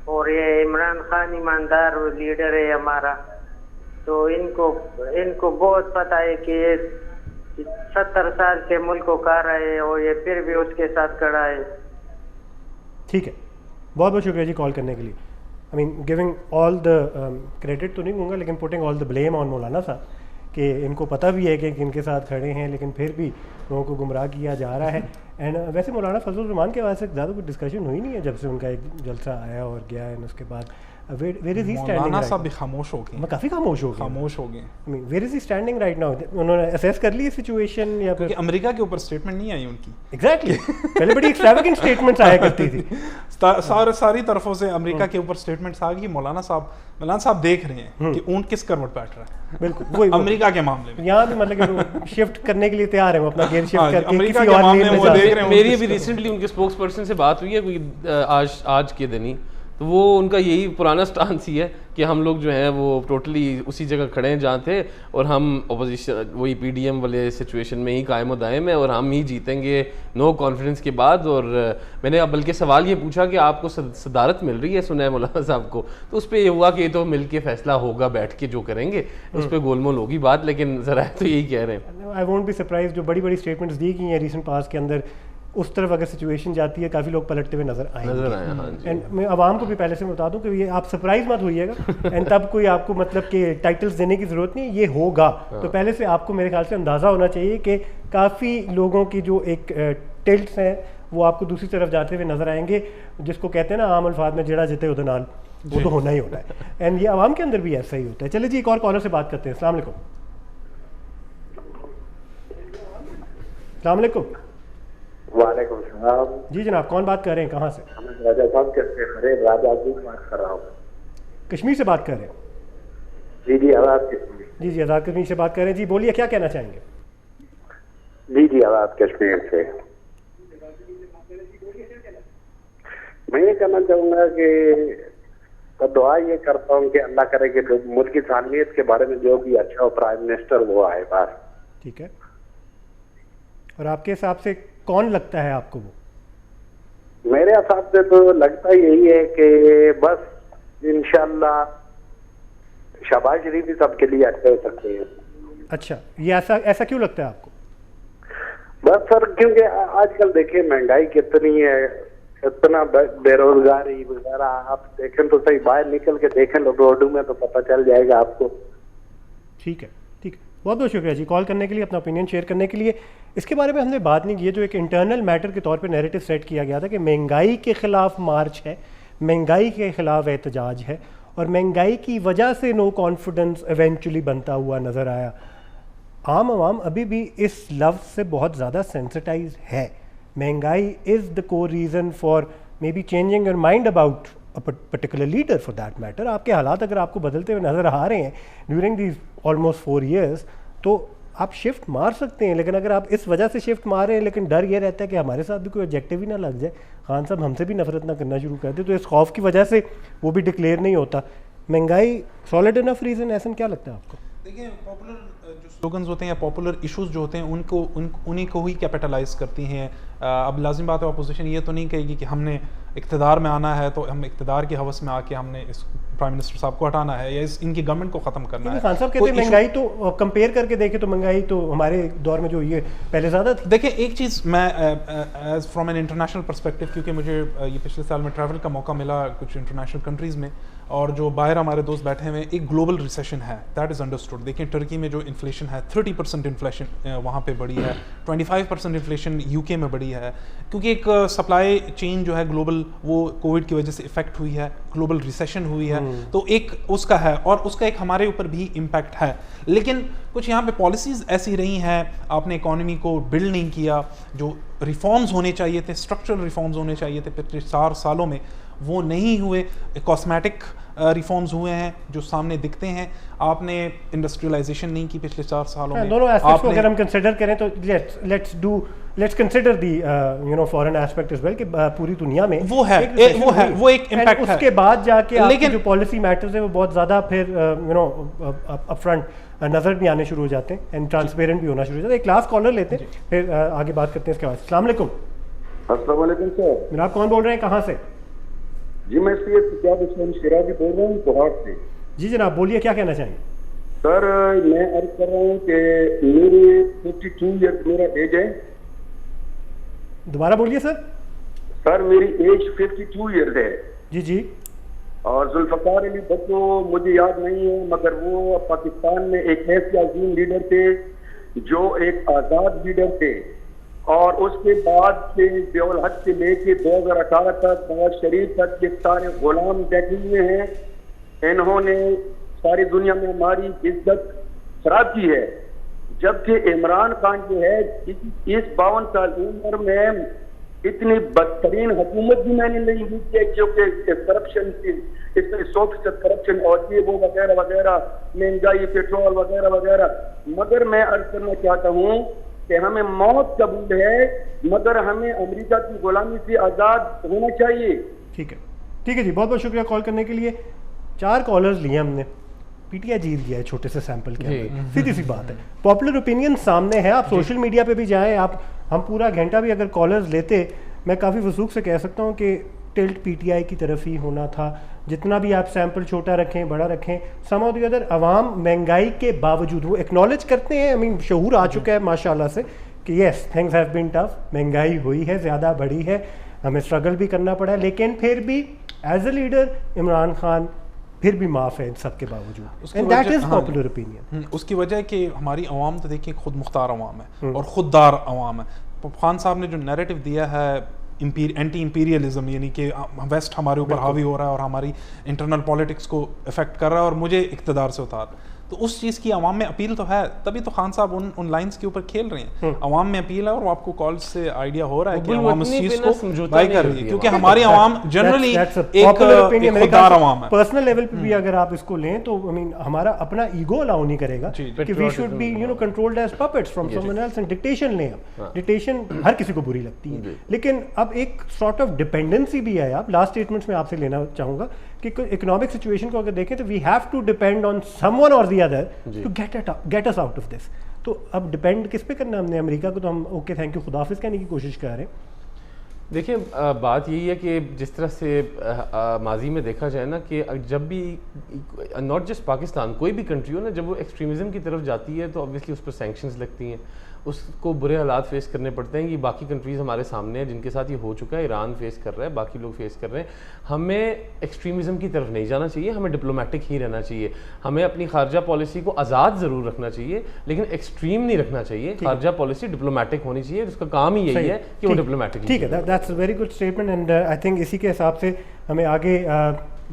और ये इमरान खान ईमानदार लीडर है हमारा, तो इनको बहुत पता है कि ये 70 साल से मुल्क को खा रहा है और ये फिर भी उसके साथ खड़ा है। ठीक है, बहुत बहुत शुक्रिया जी कॉल करने के लिए। I mean giving all the credit तो नहीं दूंगा, लेकिन putting all the blame on मौलाना साहब कि इनको पता भी है कि इनके साथ खड़े हैं, लेकिन फिर भी लोगों को गुमराह किया जा रहा है। एंड वैसे मौलाना फजल रहमान के वजह से ज़्यादा कुछ डिस्कशन हुई नहीं है जब से उनका एक जलसा आया और गया है, उसके बाद वेयर इज ही स्टैंडिंग? मौलाना साहब भी खामोश हो गए, काफ़ी खामोश हो गए। I mean where is he standing right now? उन्होंने असेस कर ली सिचुएशन या फिर अमेरिका के ऊपर स्टेटमेंट नहीं आई उनकी? एग्जैक्टली पहले बड़ी एक्सट्रावेगेंट स्टेटमेंट्स आया करती थी सारी तरफों से अमेरिका के ऊपर स्टेटमेंट्स आ गई। मौलाना साहब देख रहे हैं कि ऊंट किस करवट बैठ रहा है। बिल्कुल वही अमेरिका के मामले में यहाँ भी मतलब कि शिफ्ट करने के लिए तैयार है, वो अपना गेयर शिफ्ट करके अमेरिका किसी के और मामले लेन में में वो जा देख रहे हैं। मेरी अभी रिसेंटली उनके स्पोक्स पर्सन से बात हुई है कोई आज के दिन ही, तो वो उनका यही पुराना स्टांस ही है कि हम लोग जो हैं वो टोटली उसी जगह खड़े हैं जहाँ थे, और हम अपोजिशन वही पीडीएम वाले सिचुएशन में ही कायम दायम है और हम ही जीतेंगे नो कॉन्फिडेंस के बाद। और मैंने अब बल्कि सवाल ये पूछा कि आपको सदारत मिल रही है सुनैर मौलाना साहब को, तो उस पर ये हुआ कि ये तो मिल के फैसला होगा, बैठ के जो करेंगे उस पर गोलमोल होगी बात, लेकिन ज़रा तो यही कह रहे हैं। आई वोंट बी सरप्राइज, जो बड़ी बड़ी स्टेटमेंट्स दी गई हैं रिसेंट पास के अंदर, उस तरफ अगर सिचुएशन जाती है काफ़ी लोग पलटते हुए नजर आए। हाँ जी। एंड मैं आवाम को भी पहले से बता दूं कि ये आप सरप्राइज मत होइएगा एंड तब कोई आपको मतलब कि टाइटल्स देने की ज़रूरत नहीं, ये होगा। तो पहले से आपको मेरे ख्याल से अंदाज़ा होना चाहिए कि काफ़ी लोगों की जो एक टिल्ट्स हैं वो आपको दूसरी तरफ जाते हुए नजर आएंगे, जिसको कहते हैं ना आम अल्फाज में जेड़ा जिते उधर नाल, वो तो होना ही होता है। एंड ये आवाम के अंदर भी ऐसा ही होता है। चलिए जी एक और कॉलर से बात करते हैं। अस्सलाम वालेकुम। अस्सलाम वालेकुम। वालेकुम सलाम जी जनाब, कौन बात कर रहे हैं, कहाँ से? राजा साहब कैसे? खरीब राजा जी बात कर रहा हूँ, कश्मीर से बात कर रहे हैं। जी आजाद कश्मीर। जी आज़ाद कश्मीर से बात कर रहे हैं। जी बोलिए, क्या कहना चाहेंगे? जी आजाद कश्मीर से मैं ये कहना चाहूँगा कि तो दुआ ये करता हूँ कि अल्लाह करे कि जो मुल्क की सालमियत के बारे में जो भी अच्छा हो प्राइम मिनिस्टर वो आए बस। ठीक है, और आपके हिसाब से कौन लगता है आपको वो? मेरे हिसाब से तो लगता यही है कि बस इंशाल्लाह शहबाज शरीफ ही सबके लिए अच्छे हो सकते हैं। अच्छा, ये ऐसा क्यों लगता है आपको? बस सर क्योंकि आजकल देखिए महंगाई कितनी है, इतना बेरोजगारी वगैरह, आप देखें तो सही, बाहर निकल के देखें रोडों में तो पता चल जाएगा आपको। ठीक है, बहुत बहुत शुक्रिया जी कॉल करने के लिए, अपना ओपिनियन शेयर करने के लिए। इसके बारे में हमने बात नहीं की है, जो एक इंटरनल मैटर के तौर पे नैरेटिव सेट किया गया था कि महंगाई के ख़िलाफ़ मार्च है, महंगाई के ख़िलाफ़ एहतजाज है, और महंगाई की वजह से नो कॉन्फिडेंस इवेंचुअली बनता हुआ नज़र आया। आम आवाम अभी भी इस लफ्ज़ से बहुत ज़्यादा सेंसिटाइज है। महंगाई is the core reason for may be changing your mind about a particular leader for that matter. आपके हालात अगर आपको बदलते हुए नज़र आ रहे हैं ड्यूरिंग दीज ऑलमोस्ट 4 years, तो आप शिफ्ट मार सकते हैं। लेकिन अगर आप इस वजह से शिफ्ट मार रहे हैं, लेकिन डर ये रहता है कि हमारे साथ भी कोई ऑब्जेक्टिव ही ना लग जाए, खान साहब हमसे भी नफरत ना करना शुरू कर दे, तो इस खौफ की वजह से वो भी डिक्लेयर नहीं होता। महंगाई सॉलिड इनफ रीज़न, ऐसा क्या लगता है आपको? देखिए पॉपुलर जो स्लोगन्स होते हैं या पॉपुलर इश्यूज जो होते हैं उन्हीं को ही कैपिटलाइज करती हैं। अब लाजिम बात है, अपोजिशन ये तो नहीं कहेगी कि हमने इक़्तिदार में आना है तो हम इक़्तिदार की हवस में आके हमने इस प्राइम मिनिस्टर साहब को हटाना है या इनकी गवर्नमेंट को ख़त्म करना है। खान साहब कहते हैं महंगाई तो कंपेयर करके देखें तो महंगाई तो हमारे दौर में जो ये पहले ज़्यादा थी। देखिए एक चीज़ मैं as from an international perspective, क्योंकि मुझे ये पिछले साल में ट्रैवल का मौका मिला कुछ इंटरनेशनल कंट्रीज़ में, और जो बाहर हमारे दोस्त बैठे हुए, एक ग्लोबल रिसेशन है, दैट इज़ अंडरस्टूड। देखिए टर्की में जो इन्फ्लेशन है 30% इन्फ्लेशन वहाँ पे बढ़ी है, 25% इन्फ्लेशन यूके में बढ़ी है, क्योंकि एक सप्लाई चेन जो है ग्लोबल वो कोविड की वजह से इफेक्ट हुई है, ग्लोबल रिसेशन हुई है, तो एक उसका है और उसका एक हमारे ऊपर भी इम्पैक्ट है। लेकिन कुछ यहाँ पे पॉलिसीज़ ऐसी रही हैं, आपने इकोनॉमी को बिल्ड नहीं किया, जो रिफॉर्म्स होने चाहिए थे, स्ट्रक्चरल रिफॉर्म्स होने चाहिए थे पिछले 4 सालों में, वो नहीं हुए। कॉस्मेटिक रिफॉर्म्स हुए हैं जो सामने दिखते हैं। आपने इंडस्ट्रियलाइजेशन नहीं की पिछले 4 सालों में। दोनों एस्पेक्ट्स को अगर हम कंसिडर करें तो let's consider the foreign aspect as well कि पूरी दुनिया में वो एक इम्पैक्ट है। उसके बाद जाके लेकिन जो पॉलिसी मैटर्स है वो बहुत ज़्यादा फिर अपफ्रंट नज़र भी आने शुरू हो जाते हैं एंड ट्रांसपेरेंट भी होना शुरू हो जाता है। एक लास्ट कॉलर लेते हैं, फिर आगे बात करते हैं इसके बाद। अस्सलाम वालेकुम। अस्सलाम वालेकुम सर। जनाब कौन बोल रहे हैं, कहाँ से? जी मैं सिराजी बोल रहा हूँ कोहाट से। जी जनाब बोलिए, क्या कहना चाहेंगे? सर मैं अर्ज कर रहा हूँ कि मेरे 52 ईयर्स मेरा एज है। दोबारा बोलिए सर। सर मेरी एज 52 ईयर्स है। जी जी। और जुल्फकार अली भुट्टो मुझे याद नहीं है, मगर वो पाकिस्तान में एक ऐसे अजीम लीडर थे जो एक आज़ाद लीडर थे, और उसके बाद से ज़ियाउल हक से लेके 2018 तक नवाज शरीफ तक के सारे गुलाम बैठे हुए हैं। इन्होंने सारी दुनिया में हमारी इज्जत खराब की है, जबकि इमरान खान जो है इस 52 साल की उम्र में इतनी बदतरीन हुकूमत भी मैंने नहीं की है, जो कि करप्शन इसमें 100% करप्शन और ये वो वगैरह वगैरह, महंगाई, पेट्रोल वगैरह वगैरह। मगर मैं अर्ज करना चाहता हूँ कि हमें मौत कबूल है, मगर हमें अमेरिका की गुलामी से आज़ाद होना चाहिए। ठीक है जी, बहुत बहुत शुक्रिया कॉल करने के लिए। 4 कॉलर्स लिए हमने, पीटीआई जीत गया है छोटे से सैंपल के अंदर, सीधी सी बात है। पॉपुलर ओपिनियन सामने है, आप सोशल मीडिया पे भी जाएं, आप हम पूरा घंटा भी अगर कॉलर्स लेते, मैं काफ़ी वसूख से कह सकता हूँ कि टिल्ट पीटीआई की तरफ ही होना था। जितना भी आप सैंपल छोटा रखें बड़ा रखें, सम ऑफ द अदर अवाम महंगाई के बावजूद वो एक्नॉलेज करते हैं। आई मीन शऊर आ चुका है माशाल्लाह से कि yes things have been tough, महंगाई हुई है, ज़्यादा बढ़ी है, हमें स्ट्रगल भी करना पड़ा, लेकिन फिर भी as a leader Imran Khan फिर भी माफ़ है इन सब के बावजूद। And that is popular opinion. उसकी वजह कि हमारी अवाम तो देखिए खुद मुख्तार अवाम है और खुददार अवाम है। खान साहब ने जो नैरेटिव दिया है एंटी इंपीरियलिज्म, यानी कि वेस्ट हमारे ऊपर हावी हो रहा है और हमारी इंटरनल पॉलिटिक्स को इफेक्ट कर रहा है और मुझे इक़्तिदार से उतार, तो उस चीज़ की अवाम में अपील तो है, तभी तो खान साहब उन लाइंस के ऊपर खेल रहे हैं। अवाम में अपील है और आपको कॉल से आइडिया हो रहा है कि अवाम इस चीज़ को बाई कर रही है, क्योंकि हमारी अवाम जनरली एक खुददार अवाम है। पर्सनल लेवल पे भी अगर आप इसको लें तो आई मीन हमारा अपना ईगो अलाउ नहीं करेगा कि we should be controlled as puppets from someone else. And dictation लें, अब डिक्टेशन हर किसी को बुरी लगती है, लेकिन अब एक सॉर्ट ऑफ डिपेंडेंसी भी है। आप लास्ट स्टेटमेंट्स में आपसे लेना चाहूँगा कि इकोनॉमिक सिचुएशन को अगर देखें तो we have to depend on someone or the other to get us out of this. तो अब डिपेंड किस पे करना हमने? अमेरिका को तो हम ओके थैंक यू खुदाफिज कहने की कोशिश कर रहे हैं। देखिए बात यही है कि जिस तरह से माजी में देखा जाए ना कि जब भी नॉट जस्ट पाकिस्तान, कोई भी कंट्री हो ना, जब वो एक्सट्रीमिज़म की तरफ जाती है तो ऑब्वियसली उस पर सैंक्शंस लगती हैं, उसको बुरे हालात फेस करने पड़ते हैं। ये बाकी कंट्रीज़ हमारे सामने हैं जिनके साथ ये हो चुका है, ईरान फेस कर रहा है, बाकी लोग फेस कर रहे हैं। हमें एक्सट्रीमिज़म की तरफ नहीं जाना चाहिए, हमें डिप्लोमेटिक ही रहना चाहिए। हमें अपनी खारजा पॉलिसी को आज़ाद ज़रूर रखना चाहिए, लेकिन एक्सट्रीम नहीं रखना चाहिए। खारजा पॉलिसी डिप्लोमेटिक होनी चाहिए, उसका काम ही यही है कि वो डिप्लोमेटिक। ठीक है, that's a very good statement and I think इसी के हिसाब से हमें आगे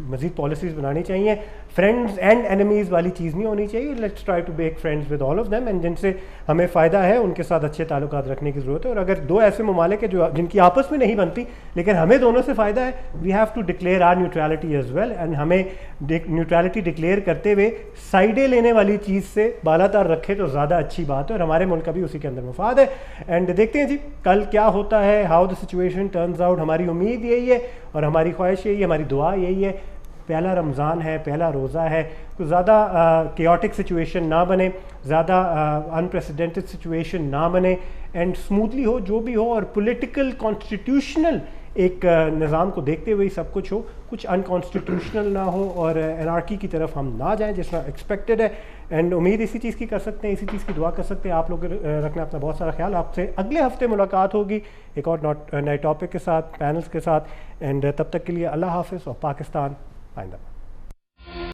मज़ीद पॉलिसीज़ बनानी चाहिए। फ्रेंड्स एंड एनिमीज़ वाली चीज़ नहीं होनी चाहिए। Let's try to make friends with all of them, and जिनसे हमें फ़ायदा है उनके साथ अच्छे ताल्लुकात रखने की ज़रूरत है। और अगर 2 ऐसे ममालिक है जो जिनकी आपस में नहीं बनती लेकिन हमें दोनों से फ़ायदा है, we have to declare our neutrality as well. And हमें न्यूट्रलिटी डिक्लेयर करते हुए साइडें लेने वाली चीज़ से बालातर रखे तो ज़्यादा अच्छी बात है, और हमारे मुल्क का भी उसी के अंदर मफाद है। एंड देखते हैं जी कल क्या होता है, how the situation turns out. हमारी उम्मीद यही है और हमारी ख्वाहिश यही है, हमारी दुआ यही है। पहला रमज़ान है, पहला रोज़ा है, कुछ ज़्यादा केओटिक सिचुएशन ना बने, ज़्यादा अनप्रेसिडेंटेड सिचुएशन ना बने, एंड स्मूथली हो जो भी हो। और पॉलिटिकल कॉन्स्टिट्यूशनल एक निज़ाम को देखते हुए ही सब कुछ हो, कुछ अनकॉन्स्टिट्यूशनल ना हो और एनार्की की तरफ हम ना जाएं जिस तरह एक्सपेक्टेड है। एंड उम्मीद इसी चीज़ की कर सकते हैं, इसी चीज़ की दुआ कर सकते हैं। आप लोग रखना अपना बहुत सारा ख्याल। आपसे अगले हफ्ते मुलाकात होगी एक और नए टॉपिक के साथ, पैनल्स के साथ। एंड तब तक के लिए अल्लाह हाफ़िज़ और पाकिस्तान आइंदा।